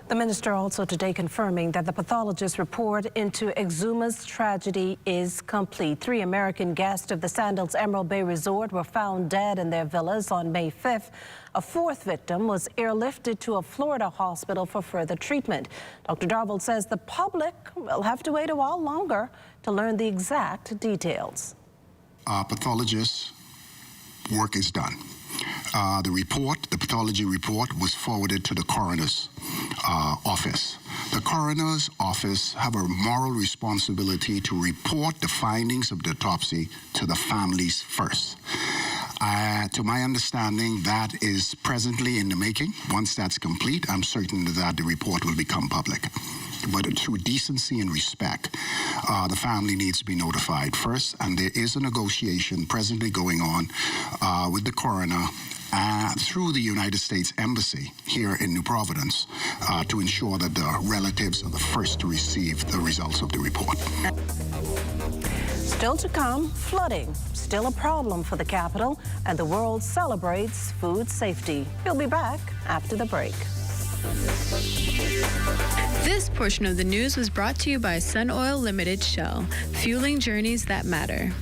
The minister also today confirming that the pathologist's report into Exuma's tragedy is complete. 3 American guests of the Sandals Emerald Bay Resort were found dead in their villas on May 5th. A 4th victim was airlifted to a Florida hospital for further treatment. Dr. Darvold says the public will have to wait a while longer to learn the exact details. Pathologist's work is done. The pathology report, was forwarded to the coroner's office. The coroner's office have a moral responsibility to report the findings of the autopsy to the families first. To my understanding, that is presently in the making. Once that's complete, I'm certain that the report will become public. But through decency and respect, the family needs to be notified first, and there is a negotiation presently going on with the coroner through the United States Embassy here in New Providence to ensure that the relatives are the first to receive the results of the report. Still to come, flooding. Still a problem for the capital, and the world celebrates food safety. We'll be back after the break. This portion of the news was brought to you by Sun Oil Limited Shell, fueling journeys that matter.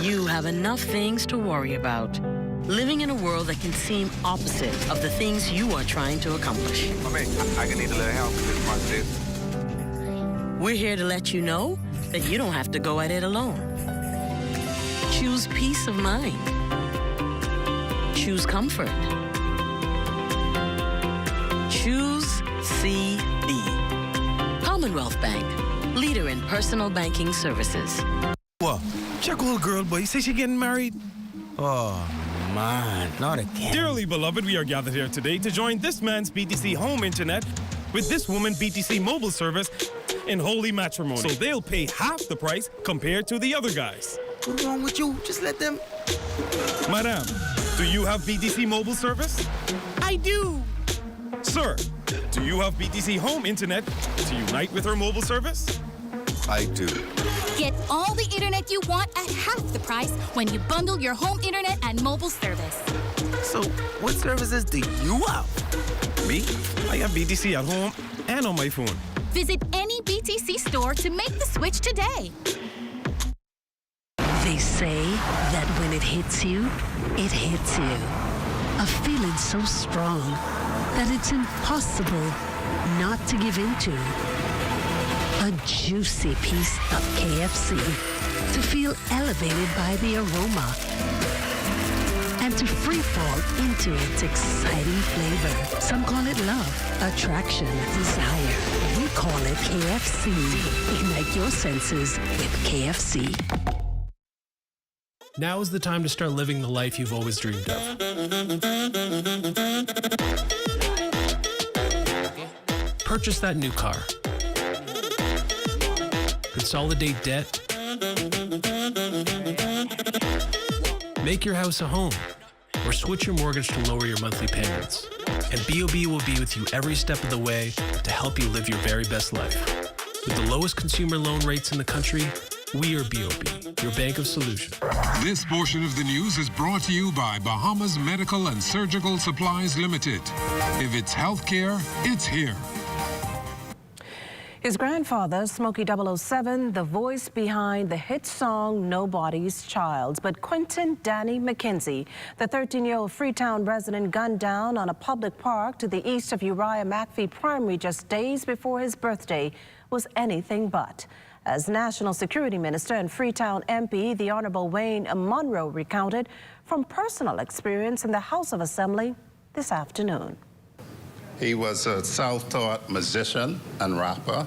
You have enough things to worry about. Living in a world that can seem opposite of the things you are trying to accomplish. I can need a little help with this process. We're here to let you know that you don't have to go at it alone. Choose peace of mind. Choose comfort. Choose CB. Commonwealth Bank, leader in personal banking services. What? Check old girl, boy. Say she getting married? Oh, man, not again. Dearly beloved, we are gathered here today to join this man's BTC home internet with this woman BTC mobile service in holy matrimony. So they'll pay half the price compared to the other guys. What's wrong with you? Just let them... Madam, do you have BTC mobile service? I do. Sir, do you have BTC home internet to unite with her mobile service? I do. Get all the internet you want at half the price when you bundle your home internet and mobile service. So, what services do you have? Me? I have BTC at home and on my phone. Visit any BTC store to make the switch today. They say that when it hits you, it hits you. A feeling so strong that it's impossible not to give into. A juicy piece of KFC to feel elevated by the aroma and to free fall into its exciting flavor. Some call it love, attraction, desire. We call it KFC. Ignite your senses with KFC. Now is the time to start living the life you've always dreamed of. Purchase that new car. Consolidate debt. Make your house a home, or switch your mortgage to lower your monthly payments. And BOB will be with you every step of the way to help you live your very best life. With the lowest consumer loan rates in the country, we are BOB, your bank of solutions. This portion of the news is brought to you by Bahamas Medical and Surgical Supplies Limited. If it's healthcare, it's here. His grandfather, Smokey 007, the voice behind the hit song Nobody's Child. But Quentin Danny McKenzie, the 13-year-old Freetown resident gunned down on a public park to the east of Uriah McPhee Primary just days before his birthday, was anything but. As National Security Minister and Freetown MP, the Honorable Wayne Munro recounted from personal experience in the House of Assembly this afternoon. He was a self-taught musician and rapper.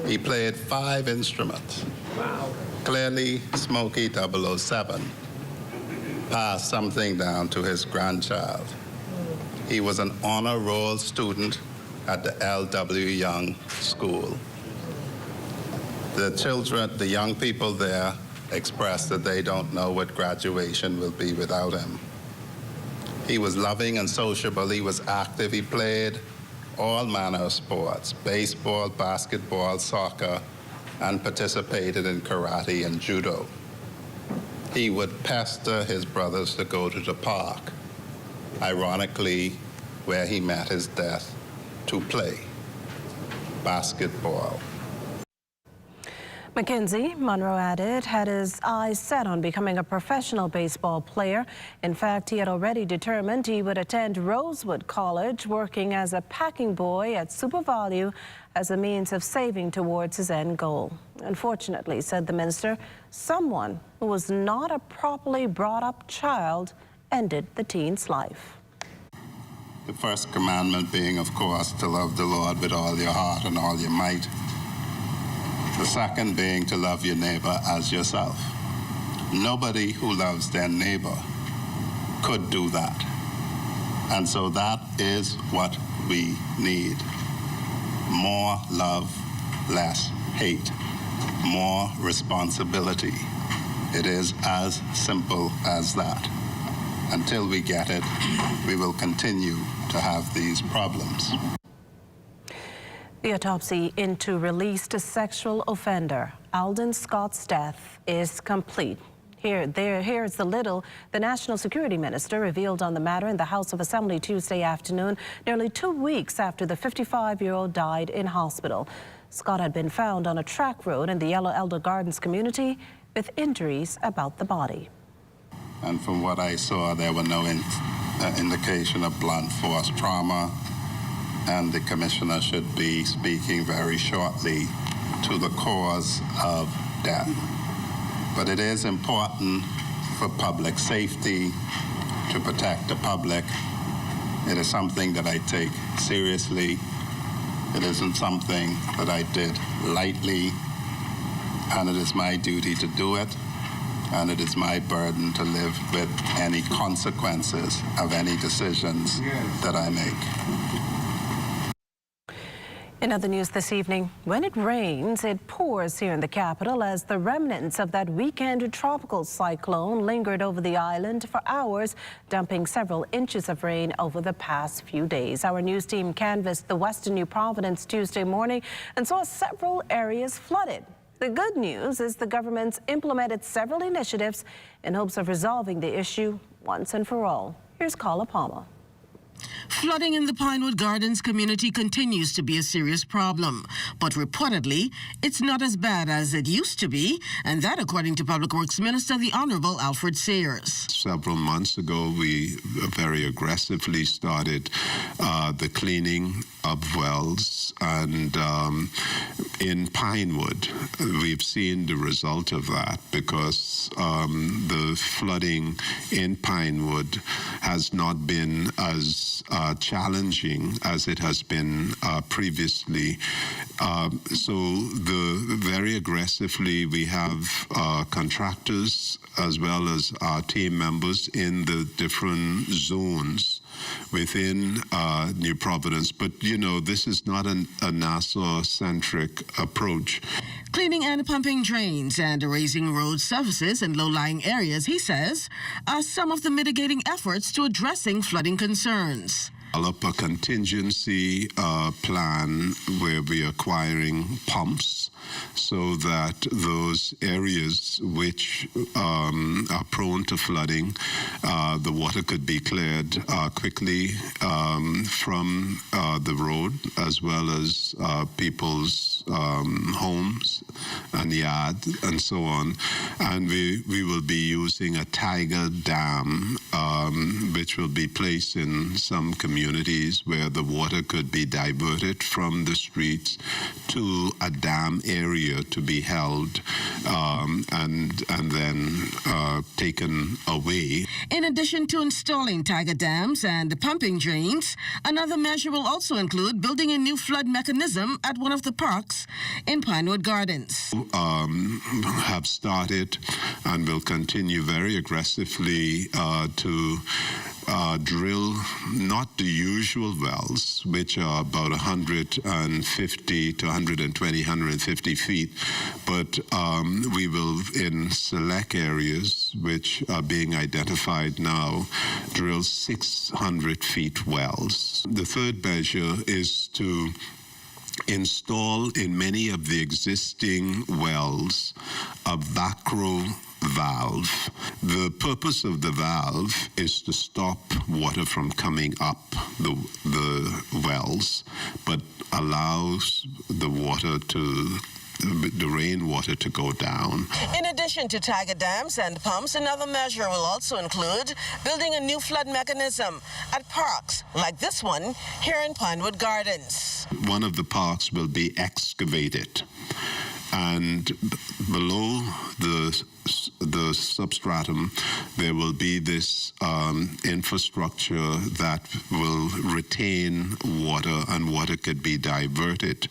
He played 5 instruments. Wow. Clearly, Smokey 007 passed something down to his grandchild. He was an honor roll student at the L.W. Young School. The children, the young people there, expressed that they don't know what graduation will be without him. He was loving and sociable. He was active. He played all manner of sports, baseball, basketball, soccer, and participated in karate and judo. He would pester his brothers to go to the park, ironically, where he met his death, to play basketball. McKenzie, Munro added, had his eyes set on becoming a professional baseball player. In fact, he had already determined he would attend Rosewood College, working as a packing boy at SuperValu as a means of saving towards his end goal. Unfortunately, said the minister, someone who was not a properly brought-up child ended the teen's life. The first commandment being, of course, to love the Lord with all your heart and all your might. The second being to love your neighbor as yourself. Nobody who loves their neighbor could do that. And so that is what we need. More love, less hate. More responsibility. It is as simple as that. Until we get it, we will continue to have these problems. The autopsy into released sexual offender Alden Scott's death is complete. Here's the little the National Security Minister revealed on the matter in the House of Assembly Tuesday afternoon, nearly 2 weeks after the 55-year-old died in hospital. Scott had been found on a track road in the Yellow Elder Gardens community with injuries about the body. And from what I saw, there were no indication of blunt force trauma. And the commissioner should be speaking very shortly to the cause of death. But it is important for public safety, to protect the public. It is something that I take seriously. It isn't something that I did lightly, and it is my duty to do it, and it is my burden to live with any consequences of any decisions that I make. In other news this evening, when it rains, it pours here in the capital as the remnants of that weekend tropical cyclone lingered over the island for hours, dumping several inches of rain over the past few days. Our news team canvassed the western New Providence Tuesday morning and saw several areas flooded. The good news is the government's implemented several initiatives in hopes of resolving the issue once and for all. Here's Carla Palmer. Flooding in the Pinewood Gardens community continues to be a serious problem, but reportedly, it's not as bad as it used to be, and that according to Public Works Minister, the Honorable Alfred Sayers. Several months ago, we very aggressively started the cleaning of wells, and in Pinewood, we've seen the result of that because the flooding in Pinewood has not been as challenging as it has been previously. So very aggressively we have contractors as well as our team members in the different zones within New Providence. But, you know, this is not a Nassau-centric approach. Cleaning and pumping drains and raising road surfaces in low-lying areas, he says, are some of the mitigating efforts to addressing flooding concerns. Develop a contingency plan where we are acquiring pumps so that those areas which are prone to flooding, the water could be cleared quickly from the road as well as people's homes and yard and so on. And we will be using a tiger dam, which will be placed in some communities where the water could be diverted from the streets to a dam area to be held and then taken away. In addition to installing tiger dams and pumping drains, another measure will also include building a new flood mechanism at one of the parks in Pinewood Gardens. Have started and will continue very aggressively to drill not the usual wells, which are about 150 to 120, 150 feet, but we will, in select areas which are being identified now, drill 600 feet wells. The third measure is to install in many of the existing wells a vacro valve. The purpose of the valve is to stop water from coming up the wells, but allows the rainwater to go down. In addition to tiger dams and pumps, another measure will also include building a new flood mechanism at parks like this one here in Pinewood Gardens. One of the parks will be excavated, and below the substratum, there will be this infrastructure that will retain water, and water could be diverted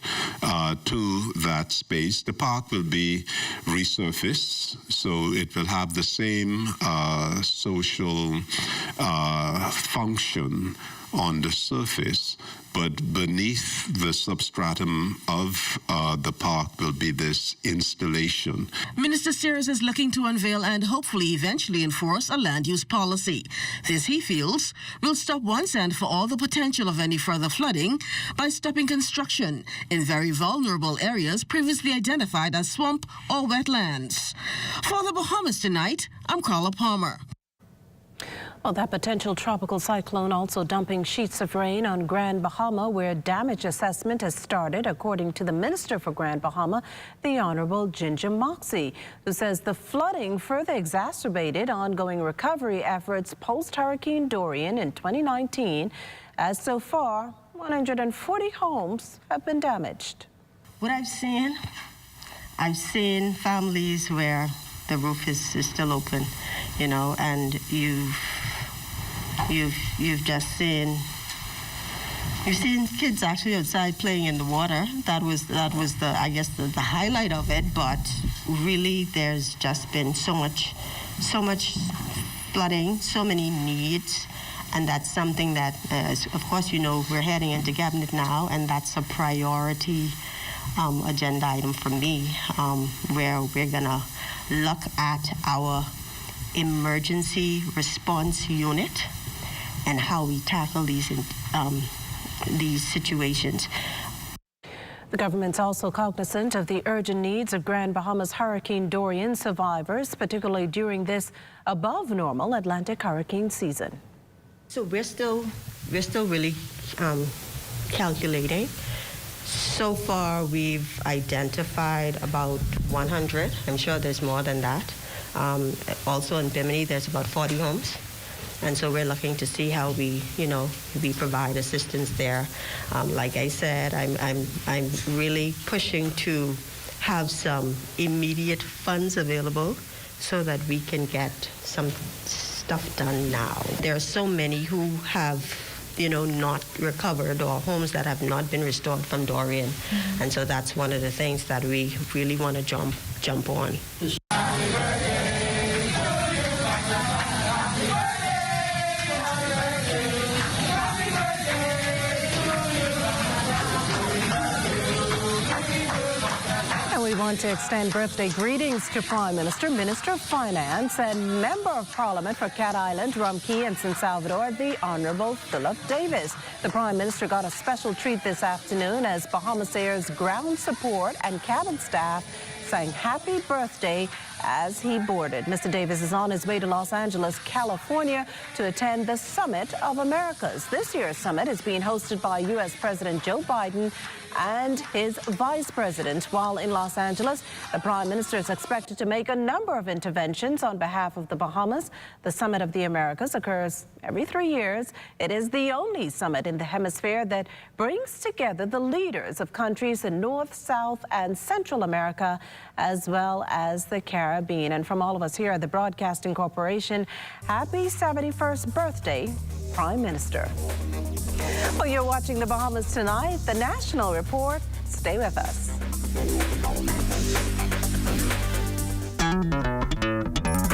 to that space. The park will be resurfaced, so it will have the same social function on the surface, but beneath the substratum of the park will be this installation. Minister Sears is looking to unveil and hopefully eventually enforce a land use policy. This, he feels, will stop once and for all the potential of any further flooding by stopping construction in very vulnerable areas previously identified as swamp or wetlands. For the Bahamas Tonight, I'm Carla Palmer. Well, that potential tropical cyclone also dumping sheets of rain on Grand Bahama, where damage assessment has started, according to the Minister for Grand Bahama, the Honorable Ginger Moxie, who says the flooding further exacerbated ongoing recovery efforts post-Hurricane Dorian in 2019, as so far 140 homes have been damaged. What I've seen families where the roof is still open, you know, and you've just seen kids actually outside playing in the water. That was the, I guess, the highlight of it. But really, there's just been so much flooding, so many needs, and that's something that, of course, you know, we're heading into cabinet now, and that's a priority agenda item for me, where we're gonna look at our emergency response unit and how we tackle these situations. The government's also cognizant of the urgent needs of Grand Bahama's Hurricane Dorian survivors, particularly during this above normal Atlantic hurricane season. So we're still really calculating. So far, we've identified about 100. I'm sure there's more than that. Also in Bimini, there's about 40 homes. And so we're looking to see how we provide assistance there. Like I said, I'm really pushing to have some immediate funds available so that we can get some stuff done now. There are so many who have, not recovered, or homes that have not been restored from Dorian. Mm-hmm. And so that's one of the things that we really want to jump on. We want to extend birthday greetings to Prime Minister, Minister of Finance, and Member of Parliament for Cat Island, Rum Cay, and San Salvador, the Honorable Philip Davis. The Prime Minister got a special treat this afternoon as Bahamas Air's ground support and cabin staff sang happy birthday as he boarded. Mr. Davis is on his way to Los Angeles, California to attend the Summit of Americas. This year's summit is being hosted by U.S. President Joe Biden and his vice president. While in Los Angeles, the Prime Minister is expected to make a number of interventions on behalf of the Bahamas. The Summit of the Americas occurs every 3 years. It is the only summit in the hemisphere that brings together the leaders of countries in North, South, and Central America, as well as the Caribbean. And from all of us here at the Broadcasting Corporation, happy 71st birthday, Prime Minister. Well, you're watching the Bahamas Tonight, the National Report. Stay with us.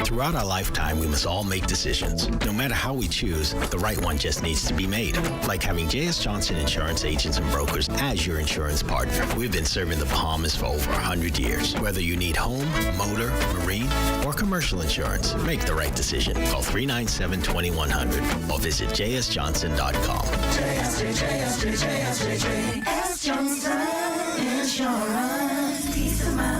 Throughout our lifetime, we must all make decisions. No matter how we choose, the right one just needs to be made. Like having J.S. Johnson Insurance Agents and Brokers as your insurance partner. We've been serving the Bahamas for over 100 years. Whether you need home, motor, marine, or commercial insurance, make the right decision. Call 397-2100 or visit jsjohnson.com. JS Johnson Insurance, peace of mind.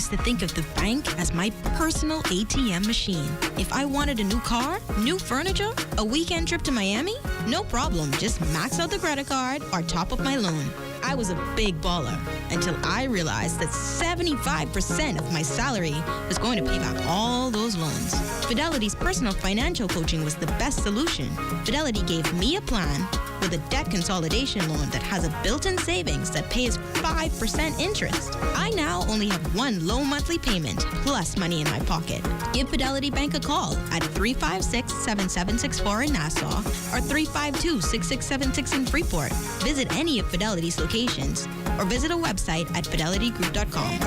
To think of the bank as my personal ATM machine. If I wanted a new car, new furniture, a weekend trip to Miami, no problem. Just max out the credit card or top up my loan. I was a big baller until I realized that 75% of my salary was going to pay back all those loans. Fidelity's personal financial coaching was the best solution. Fidelity gave me a plan with a debt consolidation loan that has a built-in savings that pays 5% interest. I now only have one low monthly payment plus money in my pocket. Give Fidelity Bank a call at 356-7764 in Nassau or 352-6676 in Freeport. Visit any of Fidelity's locations or visit a website at fidelitygroup.com.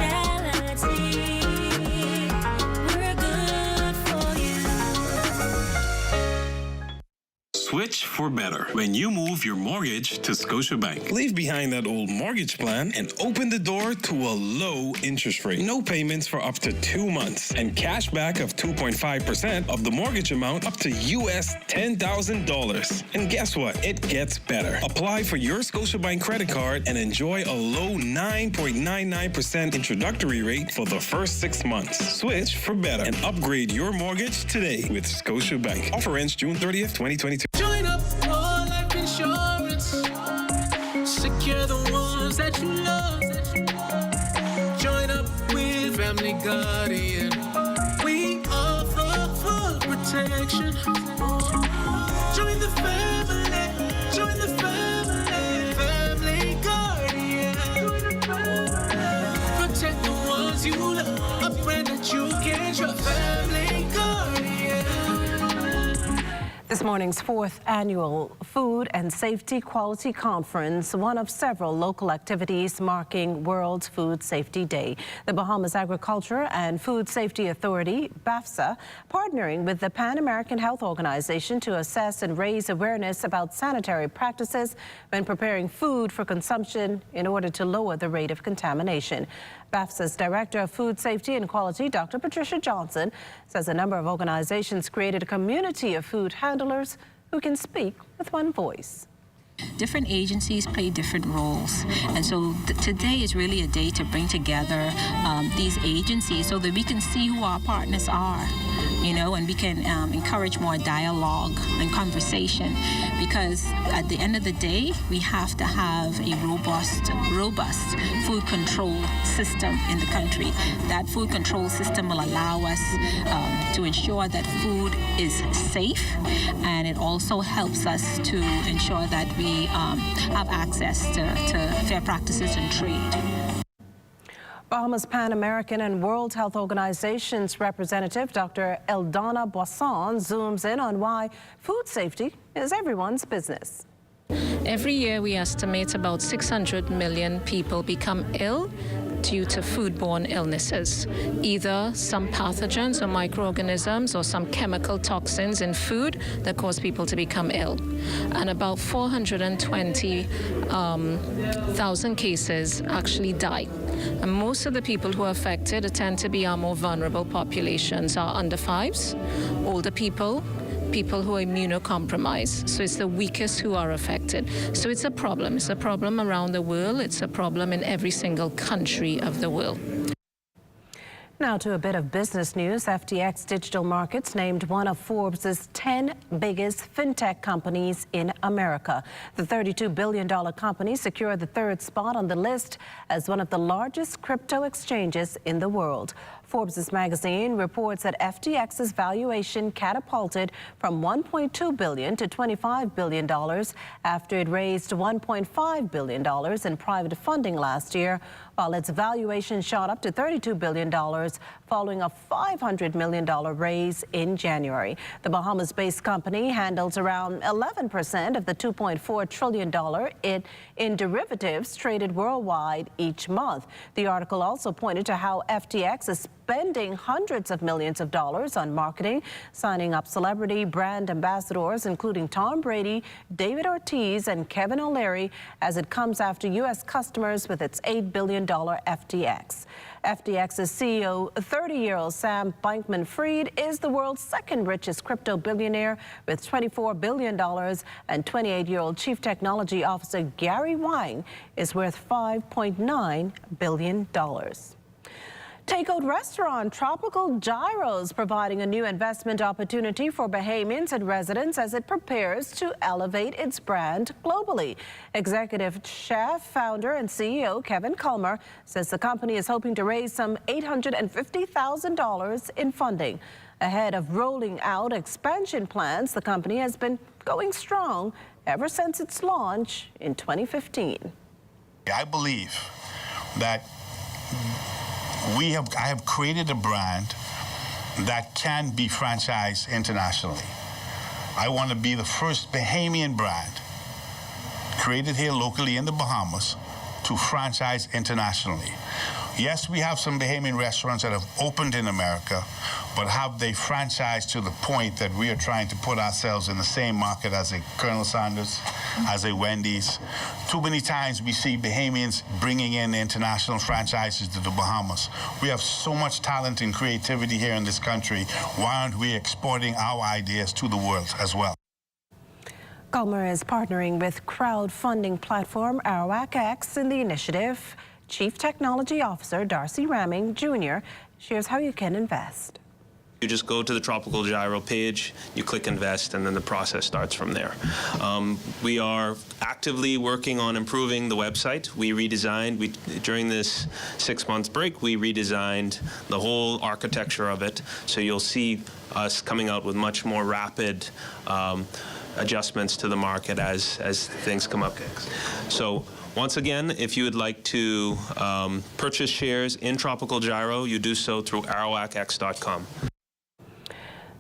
Switch for better when you move your mortgage to Scotiabank. Leave behind that old mortgage plan and open the door to a low interest rate. No payments for up to 2 months and cash back of 2.5% of the mortgage amount up to US $10,000. And guess what? It gets better. Apply for your Scotiabank credit card and enjoy a low 9.99% introductory rate for the first 6 months. Switch for better and upgrade your mortgage today with Scotiabank. Offer ends June 30th, 2022. Join up for life insurance. Secure the ones that you love. Join up with Family Guardian. We offer full protection. Join the family. Join the family. Family Guardian. Protect the ones you love. A friend that you can trust. Family Guardian. This morning's 4th annual Food and Safety Quality Conference, one of several local activities marking World Food Safety Day. The Bahamas Agriculture and Food Safety Authority, BAFSA, partnering with the Pan American Health Organization to assess and raise awareness about sanitary practices when preparing food for consumption in order to lower the rate of contamination. BAFSA's Director of Food Safety and Quality, Dr. Patricia Johnson, says a number of organizations created a community of food handlers who can speak with one voice. Different agencies play different roles, and so today is really a day to bring together these agencies so that we can see who our partners are, and we can encourage more dialogue and conversation, because at the end of the day, we have to have a robust food control system in the country. That food control system will allow us to ensure that food is safe, and it also helps us to ensure that we have access to fair practices in trade. Bahamas Pan American and World Health Organization's representative, Dr. Eldana Boisson, zooms in on why food safety is everyone's business. Every year we estimate about 600 million people become ill due to foodborne illnesses, either some pathogens or microorganisms or some chemical toxins in food that cause people to become ill. And about 420,000 cases actually die. And most of the people who are affected tend to be our more vulnerable populations, are under fives, older people, people who are immunocompromised. So it's the weakest who are affected. So it's a problem. It's a problem around the world. It's a problem in every single country of the world. Now to a bit of business news. FTX Digital Markets named one of Forbes' 10 biggest fintech companies in America. The $32 billion company secured the third spot on the list as one of the largest crypto exchanges in the world. Forbes' magazine reports that FTX's valuation catapulted from $1.2 billion to $25 billion after it raised $1.5 billion in private funding last year, while its valuation shot up to $32 billion following a $500 million raise in January. The Bahamas-based company handles around 11% of the $2.4 trillion in derivatives traded worldwide each month. The article also pointed to how FTX is spending hundreds of millions of dollars on marketing, signing up celebrity brand ambassadors, including Tom Brady, David Ortiz, and Kevin O'Leary, as it comes after U.S. customers with its $8 billion FTX. FTX's CEO, 30-year-old Sam Bankman-Fried, is the world's second richest crypto billionaire with $24 billion, and 28-year-old Chief Technology Officer Gary Wang is worth $5.9 billion. Takeout restaurant Tropical Gyros providing a new investment opportunity for Bahamians and residents as it prepares to elevate its brand globally. Executive chef, founder, and CEO Kevin Culmer says the company is hoping to raise some $850,000 in funding. Ahead of rolling out expansion plans, the company has been going strong ever since its launch in 2015. I believe that I have created a brand that can be franchised internationally. I want to be the first Bahamian brand created here locally in the Bahamas to franchise internationally. Yes, we have some Bahamian restaurants that have opened in America, but have they franchised to the point that we are trying to put ourselves in the same market as a Colonel Sanders, as a Wendy's? Too many times we see Bahamians bringing in international franchises to the Bahamas. We have so much talent and creativity here in this country. Why aren't we exporting our ideas to the world as well? Culmer is partnering with crowdfunding platform Arawak X in the initiative. Chief Technology Officer Darcy Ramming Jr. shares how you can invest. You just go to the Tropical Gyro page, you click invest, and then the process starts from there. We are actively working on improving the website. We redesigned, during this 6-month break, we redesigned the whole architecture of it. So you'll see us coming out with much more rapid adjustments to the market as things come up. So once again, if you would like to purchase shares in Tropical Gyro, you do so through arawakx.com.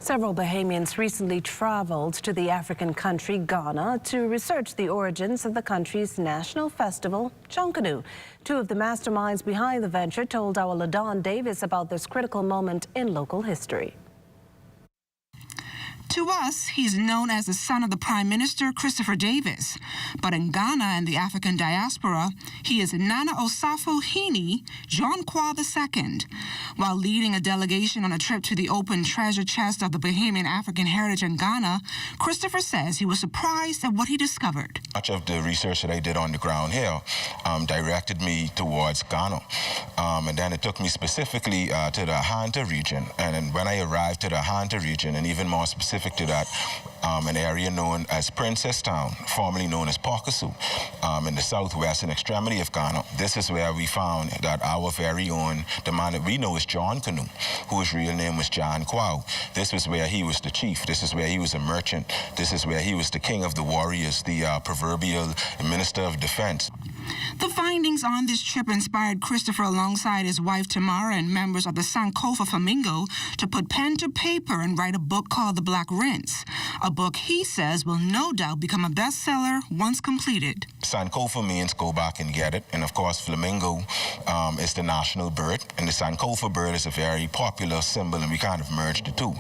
Several Bahamians recently traveled to the African country Ghana to research the origins of the country's national festival, Chunkanu. Two of the masterminds behind the venture told our LaDon Davis about this critical moment in local history. To us, he's known as the son of the Prime Minister, Christopher Davis. But in Ghana and the African diaspora, he is Nana Osafo Hini, John Kwa II. While leading a delegation on a trip to the open treasure chest of the Bahamian African heritage in Ghana, Christopher says he was surprised at what he discovered. Much of the research that I did on the ground here directed me towards Ghana. And then it took me specifically to the Hanta region. And then when I arrived to the Hanta region, and even more specific to that, an area known as Princess Town, formerly known as Pakasu, in the southwestern extremity of Ghana. This is where we found that our very own, the man that we know as John Canoe, whose real name was John Kwao. This was where he was the chief. This is where he was a merchant. This is where he was the king of the warriors, the proverbial minister of defense. The findings on this trip inspired Christopher alongside his wife Tamara and members of the Sankofa Flamingo to put pen to paper and write a book called The Black Rinse, a book he says will no doubt become a bestseller once completed. Sankofa means go back and get it, and of course flamingo is the national bird, and the Sankofa bird is a very popular symbol, and we kind of merged the two.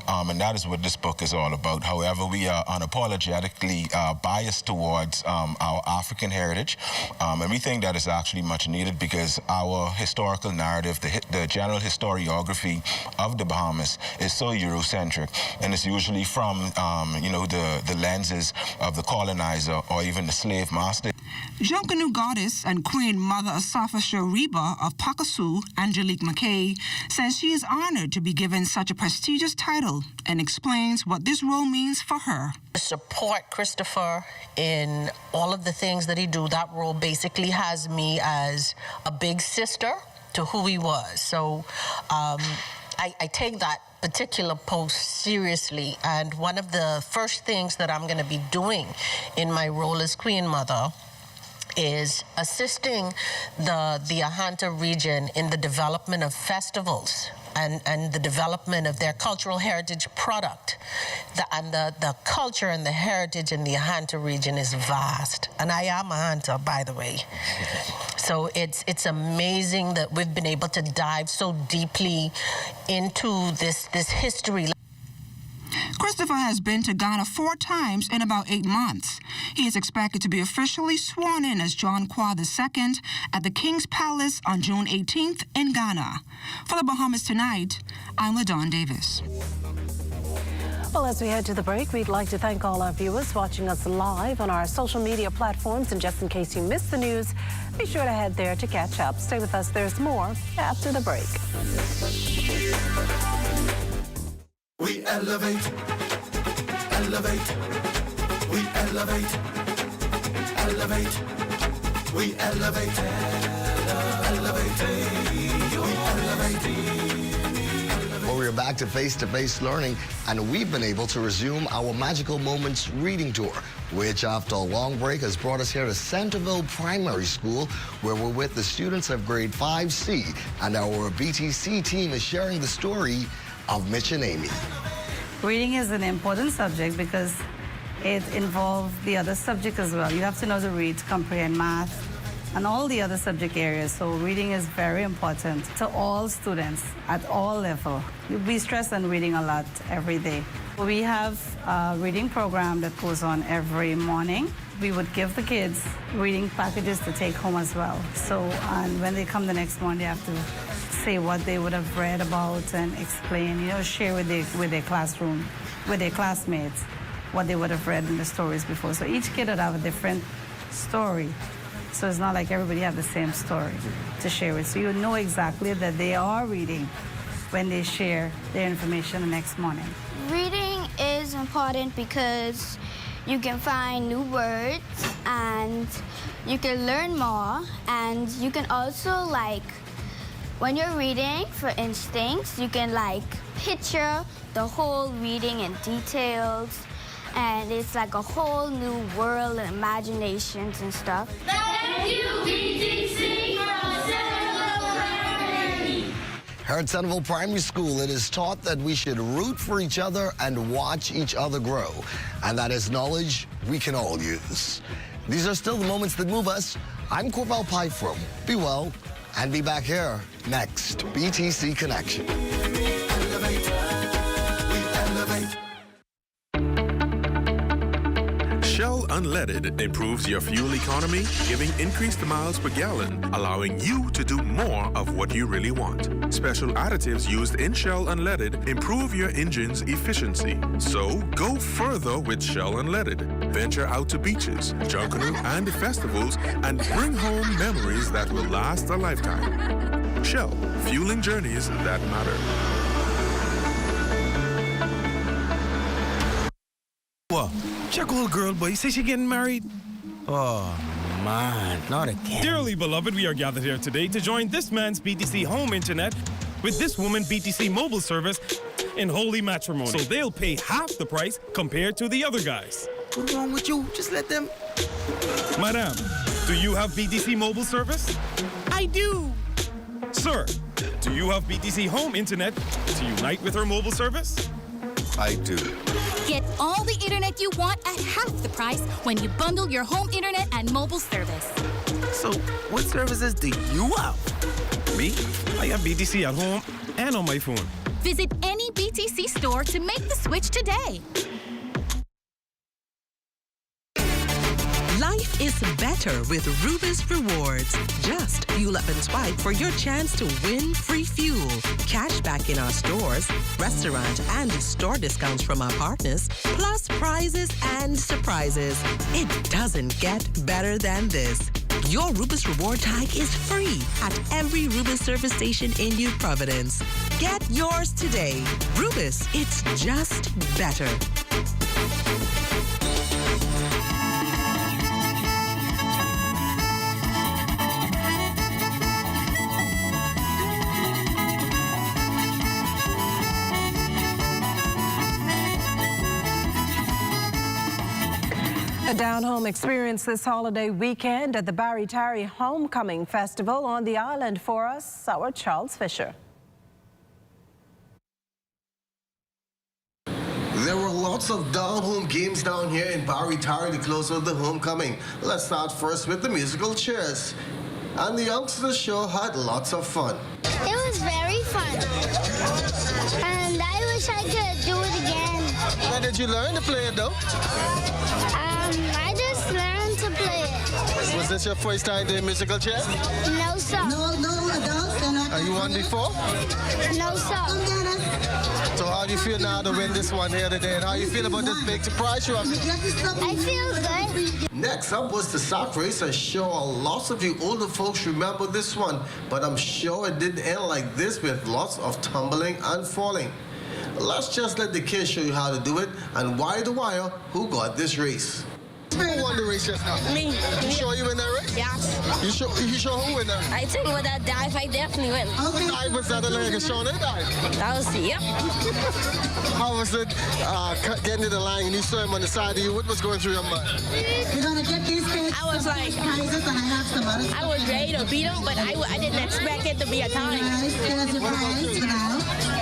And that is what this book is all about. However, we are unapologetically biased towards our African heritage, and we think that is actually much needed because our historical narrative, the general historiography of the Bahamas is so Eurocentric, and it's usually from the lenses of the colonizer or even the slave master. Junkanoo goddess and Queen Mother Asafa Shariba of Pakasu, Angelique McKay, says she is honored to be given such a prestigious title and explains what this role means for her. Support Christopher in all of the things that he do. That role basically has me as a big sister to who he was. So I take that particular post seriously, and one of the first things that I'm going to be doing in my role as Queen Mother is assisting the Ahanta region in the development of festivals and the development of their cultural heritage product. The culture and the heritage in the Ahanta region is vast. And I am Ahanta, by the way. So it's amazing that we've been able to dive so deeply into this history. Christopher has been to Ghana 4 times in about 8 months. He is expected to be officially sworn in as John Kwa II at the King's Palace on June 18th in Ghana. For the Bahamas Tonight, I'm LaDawn Davis. Well, as we head to the break, we'd like to thank all our viewers watching us live on our social media platforms. And just in case you missed the news, be sure to head there to catch up. Stay with us. There's more after the break. We elevate, elevate, we elevate, elevate, we elevate, elevate, we elevate. Well, we're back to face-to-face learning, and we've been able to resume our Magical Moments reading tour, which after a long break has brought us here to Centerville Primary School, where we're with the students of grade 5C, and our BTC team is sharing the story of Mitch and Amy. Reading is an important subject because it involves the other subject as well. You have to know to read, to comprehend math, and all the other subject areas. So reading is very important to all students at all levels. We stress on reading a lot every day. We have a reading program that goes on every morning. We would give the kids reading packages to take home as well. So, and when they come the next morning, they have to say what they would have read about and explain, share with their classroom, with their classmates, what they would have read in the stories before. So each kid would have a different story. So it's not like everybody have the same story to share with. So you know exactly that they are reading when they share their information the next morning. Reading is important because you can find new words and you can learn more, and you can also when you're reading, for instance, you can picture the whole reading in details, and it's like a whole new world and imaginations and stuff. Thank you, BTC, from Centerville Primary. Here at Centerville Primary School, it is taught that we should root for each other and watch each other grow. And that is knowledge we can all use. These are still the moments that move us. I'm Corval Pyfrom. Be well and be back here next. BTC Connection. Shell Unleaded improves your fuel economy, giving increased miles per gallon, allowing you to do more of what you really want. Special additives used in Shell Unleaded improve your engine's efficiency. So go further with Shell Unleaded. Venture out to beaches, Junkanoo, and festivals, and bring home memories that will last a lifetime. Shell, fueling journeys that matter. What? Check old girl, boy. You say she getting married? Oh, man, not again. Dearly beloved, we are gathered here today to join this man's BTC home internet with this woman BTC mobile service in holy matrimony. So they'll pay half the price compared to the other guys. What's wrong with you? Just let them. Madam, Do you have BTC mobile service? I do. Sir, do you have BTC home internet to unite with our mobile service? I do. Get all the internet you want at half the price when you bundle your home internet and mobile service. So, what services do you have? Me? I have BTC at home and on my phone. Visit any BTC store to make the switch today. Life is better with Rubis Rewards. Just fuel up and swipe for your chance to win free fuel, cash back in our stores, restaurant and store discounts from our partners, plus prizes and surprises. It doesn't get better than this. Your Rubis Reward tag is free at every Rubis service station in New Providence. Get yours today. Rubis, it's just better. A down-home experience this holiday weekend at the Barry Tarry Homecoming Festival on the island. For us, our Charles Fisher. There were lots of down-home games down here in Barry Tarry to close out the homecoming. Let's start first with the musical chairs. And the youngsters sure had lots of fun. It was very fun. And I wish I could do it again. When did you learn to play it though? I just learned to play it. Was this your first time doing musical chairs? No, sir. No, adults cannot. Are you won before? No, sir. So how do you feel now to win this one here today? And how you feel about this big surprise you have? I feel good. Next up was the sock race. I'm sure lots of you older folks remember this one, but I'm sure it didn't end like this with lots of tumbling and falling. Let's just let the kids show you how to do it, and wire to wire, who got this race? Who won the race just now? Me. You sure you win that race? Yes. You sure who win that race? I think with that dive, I definitely win. What dive was that? Like a Shawnee dive? That was, yep. How was it getting to the line and you saw him on the side of you? What was going through your mind? You're going to get these kids. I was like, I was ready to beat him, but I didn't expect it to be a time.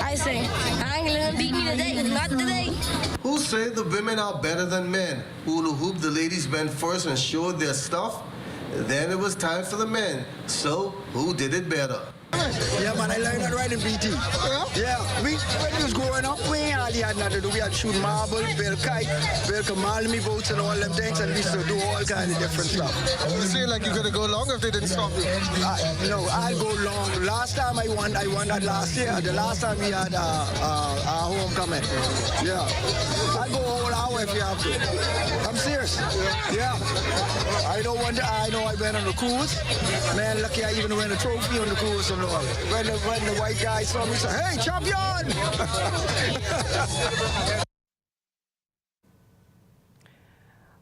I say, I ain't gonna beat me today, not today. Who say the women are better than men? Hula hoop, the ladies went first and showed their stuff. Then it was time for the men. So, who did it better? Yeah, man, I learned that right in BT. Yeah, when we was growing up, we hardly had nothing to do. We had to shoot marble, build kite, build Kamalmi boats and all them things, and we used to do all kinds of different stuff. You seem like you're going to go long if they didn't stop you. No, I'll go long. Last time I won that last year. The last time we had our homecoming. Yeah. I'll go a whole hour if you have to. I'm serious. Yeah. I know I went on the cruise. Man, lucky I even won a trophy on the cruise. When the white guy saw me, he said, "Hey, champion!"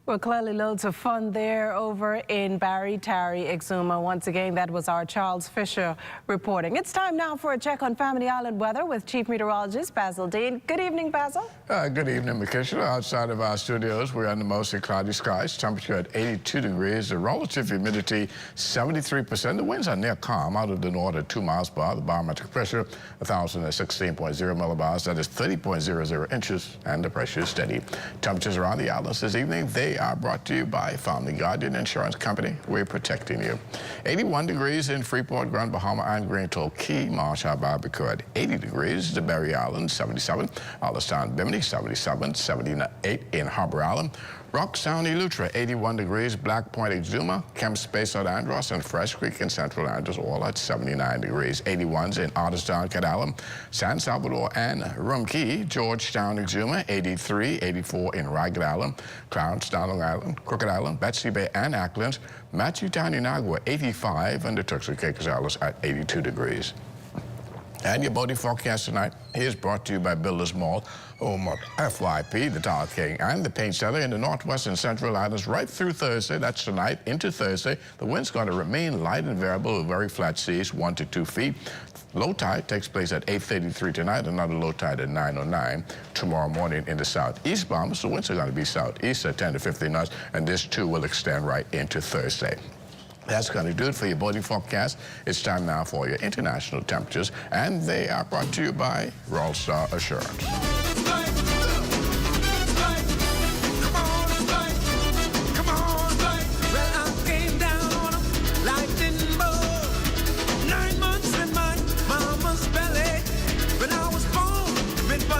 Well, clearly loads of fun there over in Barry Tarry, Exuma. Once again, that was our Charles Fisher reporting. It's time now for a check on Family Island weather with Chief Meteorologist Basil Dean. Good evening, Basil. Good evening, Makisha. Outside of our studios, we're under mostly cloudy skies. Temperature at 82 degrees. The relative humidity 73%. The winds are near calm out of the north at 2 miles per hour. The barometric pressure 1,016.0 millibars. That is 30.00 inches, and the pressure is steady. Temperatures around the islands this evening, they are brought to you by Family Guardian Insurance Company. We're protecting you. 81 degrees in Freeport, Grand Bahama, and Green Toll Key. Marshall, Barbecue at 80 degrees. The Berry Island, 77. Allenstown, Bimini, 77. 78 in Harbor Island. Rockstown, Eleuthera, 81 degrees. Black Point, Exuma, Kemp Space at Andros, and Fresh Creek in Central Andros, all at 79 degrees. 81s in Otterstown, Cadalum, San Salvador, and Rumkey. Georgetown, Exuma, 83. 84 in Ragged Island, Clownstown, Long Island, Crooked Island, Betsy Bay, and Acklands. Matthewtown, Inagua, 85, and the Turks and Caicos Islands at 82 degrees. And your boating forecast tonight is brought to you by Builders Mall, home of FYP, the Tile King, and the Paint Center in the Northwest and Central Islands right through Thursday. That's tonight into Thursday. The wind's going to remain light and variable with very flat seas, 1 to 2 feet. Low tide takes place at 8:33 tonight, another low tide at 9:09 tomorrow morning in the southeast bombers. The winds are going to be southeast at 10 to 15 knots, and this too will extend right into Thursday. That's going to do it for your boating forecast. It's time now for your international temperatures, and they are brought to you by Royal Star Assurance.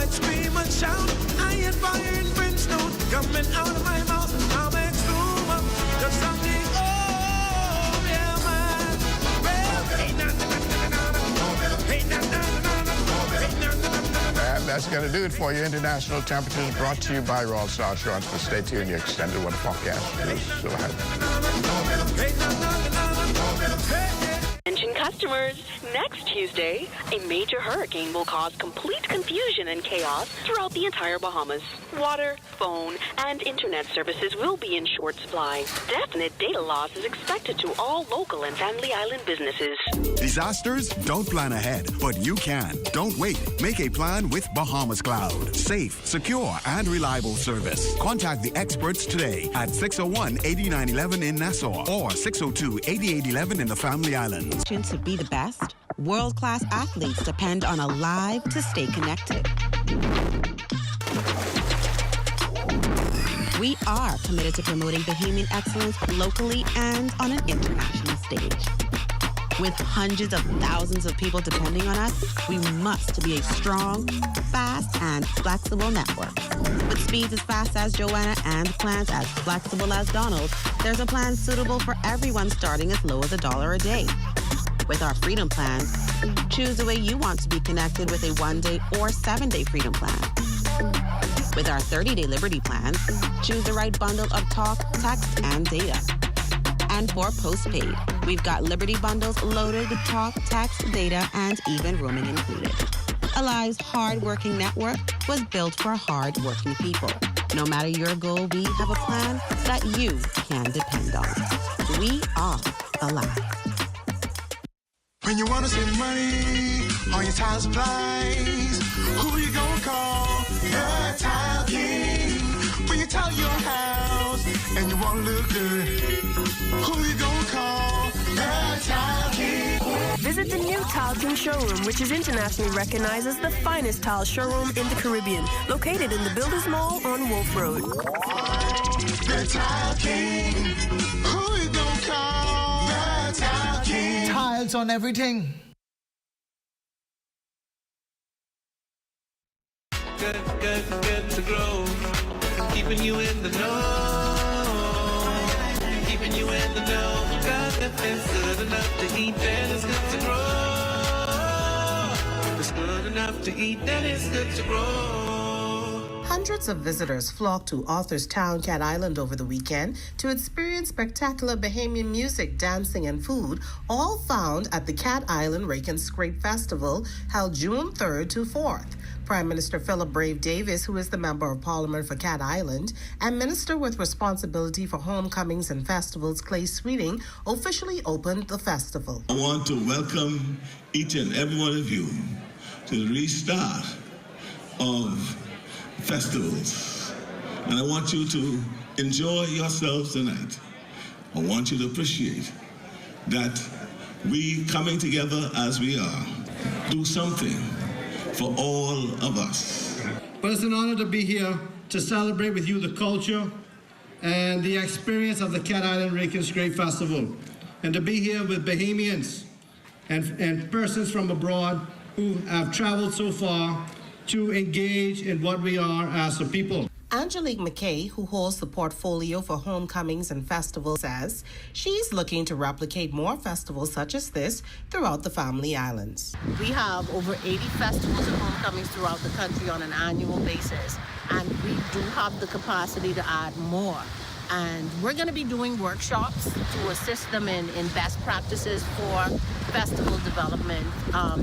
Scream and shout, I am fire and brimstone coming out of my mouth. I'm extreme, there's something, oh, yeah, man. And that's going to do it for your international temperatures, brought to you by Royal Star Assurance. For stay tuned, your extended weather forecast is still ahead. Attention customers, next Tuesday, a major hurricane will cause complete confusion and chaos throughout the entire Bahamas. Water, phone, and internet services will be in short supply. Definite data loss is expected to all local and family island businesses. Disasters? Don't plan ahead, but you can. Don't wait. Make a plan with Bahamas Cloud. Safe, secure, and reliable service. Contact the experts today at 601-8911 in Nassau or 602-8811 in the Family Islands. To be the best, world-class athletes depend on a live to stay connected. We are committed to promoting Bahamian excellence locally and on an international stage. With hundreds of thousands of people depending on us, we must be a strong, fast, and flexible network. With speeds as fast as Joanna and plans as flexible as Donald, there's a plan suitable for everyone starting as low as $1 a day. With our Freedom Plan, choose the way you want to be connected with a 1-day or 7-day Freedom Plan. With our 30-day Liberty Plan, choose the right bundle of talk, text, and data. And for postpaid, we've got Liberty bundles loaded with talk, text, data, and even roaming included. Alive's hard-working network was built for hard-working people. No matter your goal, we have a plan that you can depend on. We are Alive. When you want to save money on your tile supplies, who you gonna call? The Tile King. When you tile your house and you want to look good, who you gonna call? The Tile King. Visit the new Tile King showroom, which is internationally recognized as the finest tile showroom in the Caribbean, located in the Builders Mall on Wolf Road. The Tile King. Who you gonna call? The Tile King. Tiles on everything. Good to grow. Keeping you in the know. Keeping you in the know. God, if it's good enough to eat, then it's good to grow. If it's good enough to eat, then it's good to grow. Hundreds of visitors flocked to Arthurstown, Cat Island over the weekend to experience spectacular Bahamian music, dancing, and food, all found at the Cat Island Rake and Scrape Festival, held June 3rd to 4th. Prime Minister Philip Brave Davis, who is the Member of Parliament for Cat Island, and Minister with responsibility for homecomings and festivals, Clay Sweeting, officially opened the festival. I want to welcome each and every one of you to the restart of festivals. And I want you to enjoy yourselves tonight. I want you to appreciate that we coming together as we are, do something for all of us. But it's an honor to be here to celebrate with you the culture and the experience of the Cat Island Rake and Scrape Festival, and to be here with Bahamians and persons from abroad who have traveled so far to engage in what we are as a people. Angelique McKay, who holds the portfolio for homecomings and festivals, says she's looking to replicate more festivals such as this throughout the Family Islands. We have over 80 festivals and homecomings throughout the country on an annual basis, and we do have the capacity to add more. And we're going to be doing workshops to assist them in best practices for festival development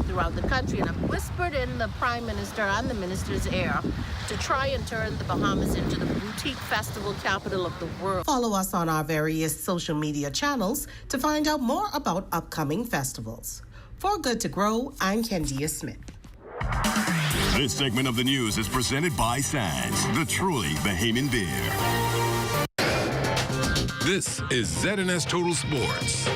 throughout the country. And I've whispered in the Prime Minister and the Minister's ear to try and turn the Bahamas into the boutique festival capital of the world. Follow us on our various social media channels to find out more about upcoming festivals. For Good to Grow, I'm Kendia Smith. This segment of the news is presented by Sands, the truly Bahamian beer. This is ZNS Total Sports.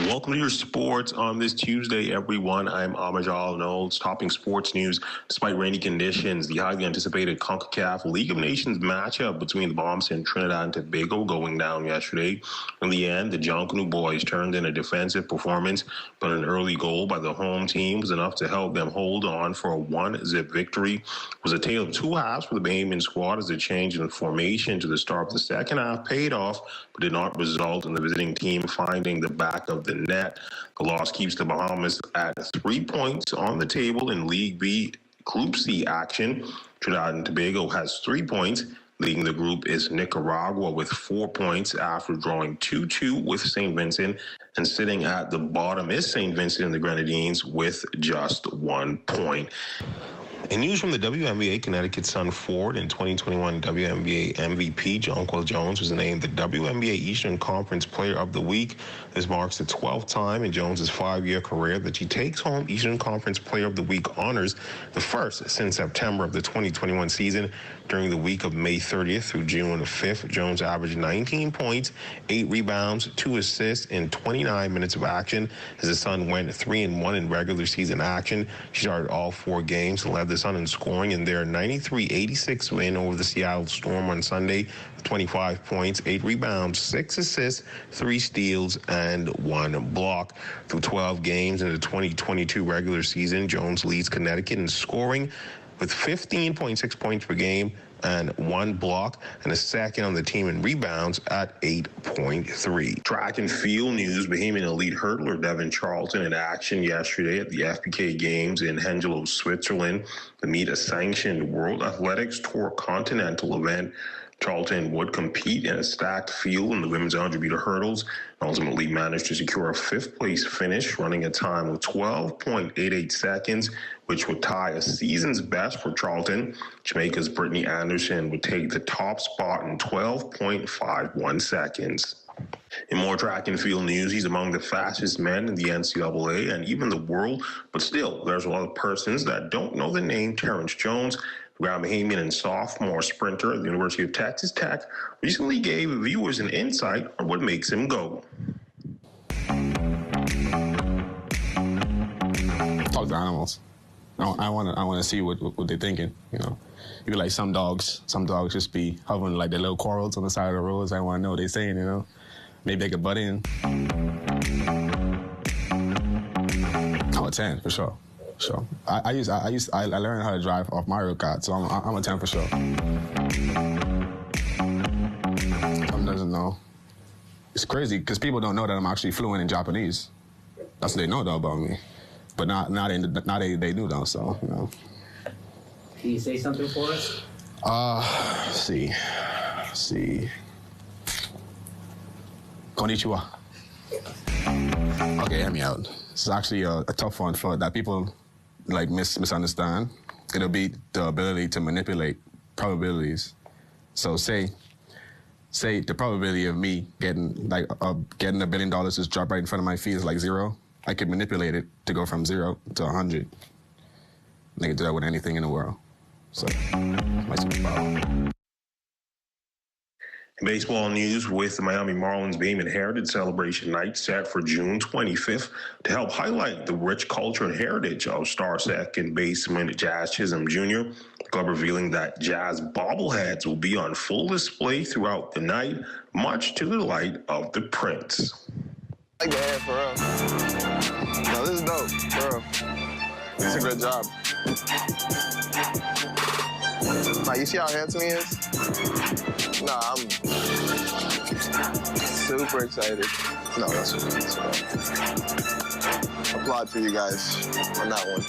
Welcome to your sports on this Tuesday, everyone. I'm Amajal Knowles, topping sports news. Despite rainy conditions, the highly anticipated CONCACAF League of Nations matchup between the Bahamas and Trinidad and Tobago going down yesterday. In the end, the Jonkanu boys turned in a defensive performance, but an early goal by the home team was enough to help them hold on for a 1-0 victory. It was a tale of two halves for the Bahamian squad as a change in formation to the start of the second half paid off, but did not result in the visiting team finding the back of the net. The loss keeps the Bahamas at 3 points on the table in League B Group C action. Trinidad and Tobago has 3 points. Leading the group is Nicaragua with 4 points after drawing 2-2 with St. Vincent. And sitting at the bottom is St. Vincent and the Grenadines with just 1 point. In news from the WNBA, Connecticut Sun forward and 2021 WNBA MVP Jonquel Jones was named the WNBA Eastern Conference Player of the Week. This marks the 12th time in Jones' 5-year career that she takes home Eastern Conference Player of the Week honors, the first since September of the 2021 season. During the week of May 30th through June 5th, Jones averaged 19 points, 8 rebounds, 2 assists in 29 minutes of action as the Sun went 3-1 in regular season action. She started all 4 games and led the Sun in scoring in their 93-86 win over the Seattle Storm on Sunday. 25 points, 8 rebounds, 6 assists, 3 steals, and 1 block. Through 12 games in the 2022 regular season, Jones leads Connecticut in scoring with 15.6 points per game and 1 block, and is second on the team in rebounds at 8.3. Track and field news: Bahamian elite hurdler Devin Charlton in action yesterday at the FPK Games in Hengelo, Switzerland, to meet a sanctioned World Athletics Tour Continental event. Charlton would compete in a stacked field in the women's 100-meter hurdles and ultimately managed to secure a 5th-place finish, running a time of 12.88 seconds, which would tie a season's best for Charlton. Jamaica's Brittany Anderson would take the top spot in 12.51 seconds. In more track and field news, he's among the fastest men in the NCAA and even the world, but still, there's a lot of persons that don't know the name Terrence Jones. Grand Bahamian and sophomore sprinter at the University of Texas Tech recently gave viewers an insight on what makes him go. Talk to animals. I want to see what they're thinking. You know, you be like some dogs just be hovering like their little quarrels on the side of the roads. I want to know what they're saying. You know, maybe they could butt in. Oh, a 10 for sure. So I learned how to drive off Mario Kart, so I'm a 10 for sure. Some doesn't know. It's crazy because people don't know that I'm actually fluent in Japanese. That's what they know though about me, but now they do though. So you know. Can you say something for us? See. Konnichiwa. Okay, hear me out. This is actually a tough one for that people like misunderstand. It'll be the ability to manipulate probabilities. So say the probability of me getting $1 billion just drop right in front of my feet is like 0. I could manipulate it to go from 0 to 100. They can do that with anything in the world. So my superpower. In baseball news, with the Miami Marlins Bahamian Heritage Celebration Night set for June 25th to help highlight the rich culture and heritage of star second baseman Jazz Chisholm Jr., the club revealing that Jazz bobbleheads will be on full display throughout the night, much to the delight of the Prince. I like the hair, for real. No, this is dope, for real. It's a great job. Like, you see how handsome he is? Nah, I'm super excited. No, that's okay. Applaud for you guys on that one.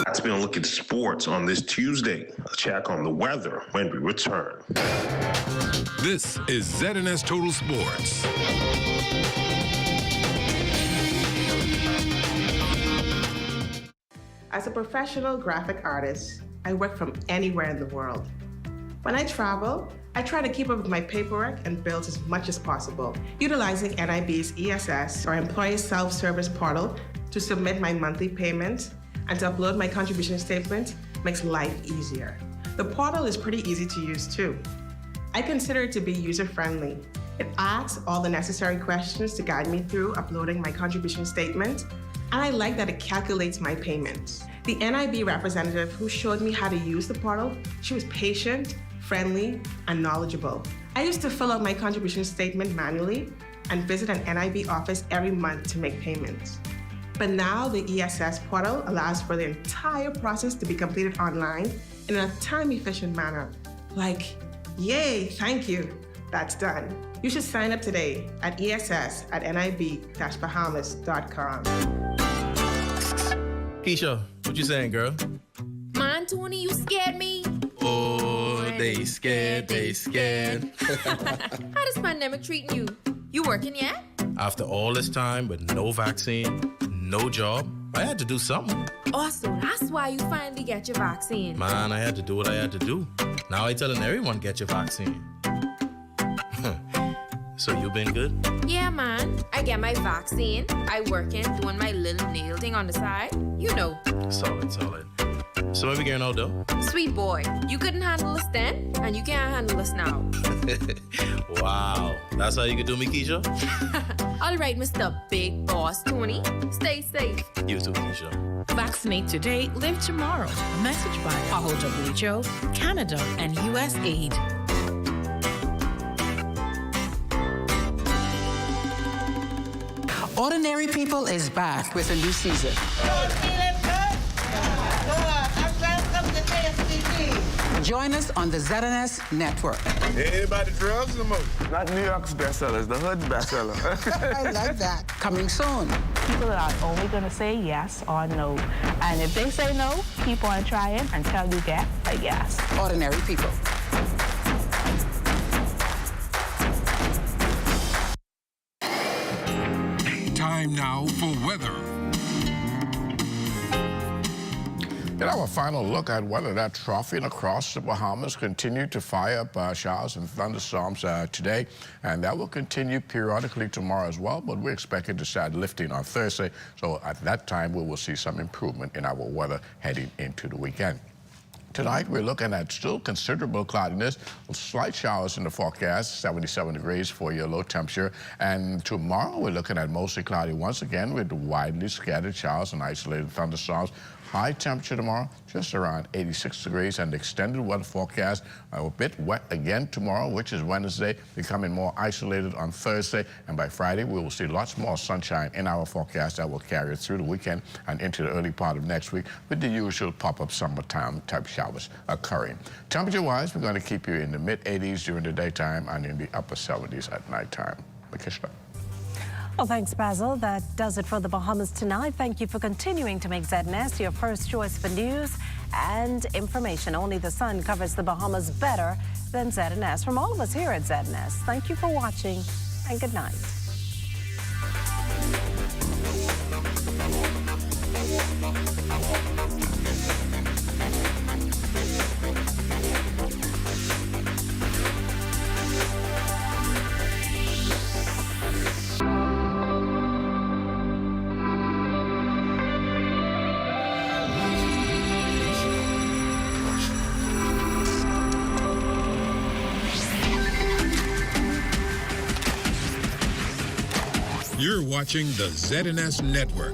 That's been a look at sports on this Tuesday. A check on the weather when we return. This is ZNS Total Sports. As a professional graphic artist, I work from anywhere in the world. When I travel, I try to keep up with my paperwork and bills as much as possible, utilizing NIB's ESS, or Employee Self-Service Portal, to submit my monthly payments and to upload my contribution statement makes life easier. The portal is pretty easy to use too. I consider it to be user-friendly. It asks all the necessary questions to guide me through uploading my contribution statement, and I like that it calculates my payments. The NIB representative who showed me how to use the portal, she was patient, friendly, and knowledgeable. I used to fill out my contribution statement manually and visit an NIB office every month to make payments. But now the ESS portal allows for the entire process to be completed online in a time-efficient manner. Like, yay, thank you, that's done. You should sign up today at ess@nib-bahamas.com. Keisha, what you saying, girl? Man, Tony, you scared me. Oh, they scared. How this pandemic treating you? You working yet? After all this time with no vaccine, no job, I had to do something. Oh, so that's why you finally get your vaccine. Man, I had to do what I had to do. Now I telling everyone get your vaccine. So you been good? Yeah, man. I get my vaccine. I working, doing my little nail thing on the side. You know. Solid. So where we going out though? Sweet boy, you couldn't handle us then, and you can't handle us now. Wow, that's how you could do me, Keisha? All right, Mr. Big Boss Tony. Stay safe. You too, Keisha. Vaccinate today, live tomorrow. A message by WHO, Canada, and USAID. Ordinary People is back with a new season. Join us on the ZNS Network. Everybody drugs the most. Not New York's bestsellers, the hood's bestseller. I like that. Coming soon. People are only going to say yes or no. And if they say no, keep on trying until you get a yes. Ordinary People. Time now for weather. In our final look at weather, that troughing across the Bahamas continued to fire up showers and thunderstorms today, and that will continue periodically tomorrow as well, but we expect it to start lifting on Thursday, so at that time we will see some improvement in our weather heading into the weekend. Tonight, we're looking at still considerable cloudiness, slight showers in the forecast, 77 degrees for your low temperature. And tomorrow, we're looking at mostly cloudy once again with widely scattered showers and isolated thunderstorms. High temperature tomorrow, just around 86 degrees, and the extended weather forecast a bit wet again tomorrow, which is Wednesday, becoming more isolated on Thursday. And by Friday, we will see lots more sunshine in our forecast that will carry us through the weekend and into the early part of next week with the usual pop-up summertime type showers occurring. Temperature-wise, we're going to keep you in the mid-80s during the daytime and in the upper 70s at nighttime. Makishla. Well, thanks, Basil. That does it for the Bahamas tonight. Thank you for continuing to make ZNS your first choice for news and information. Only the sun covers the Bahamas better than ZNS. From all of us here at ZNS, thank you for watching and good night. You're watching the ZNS Network.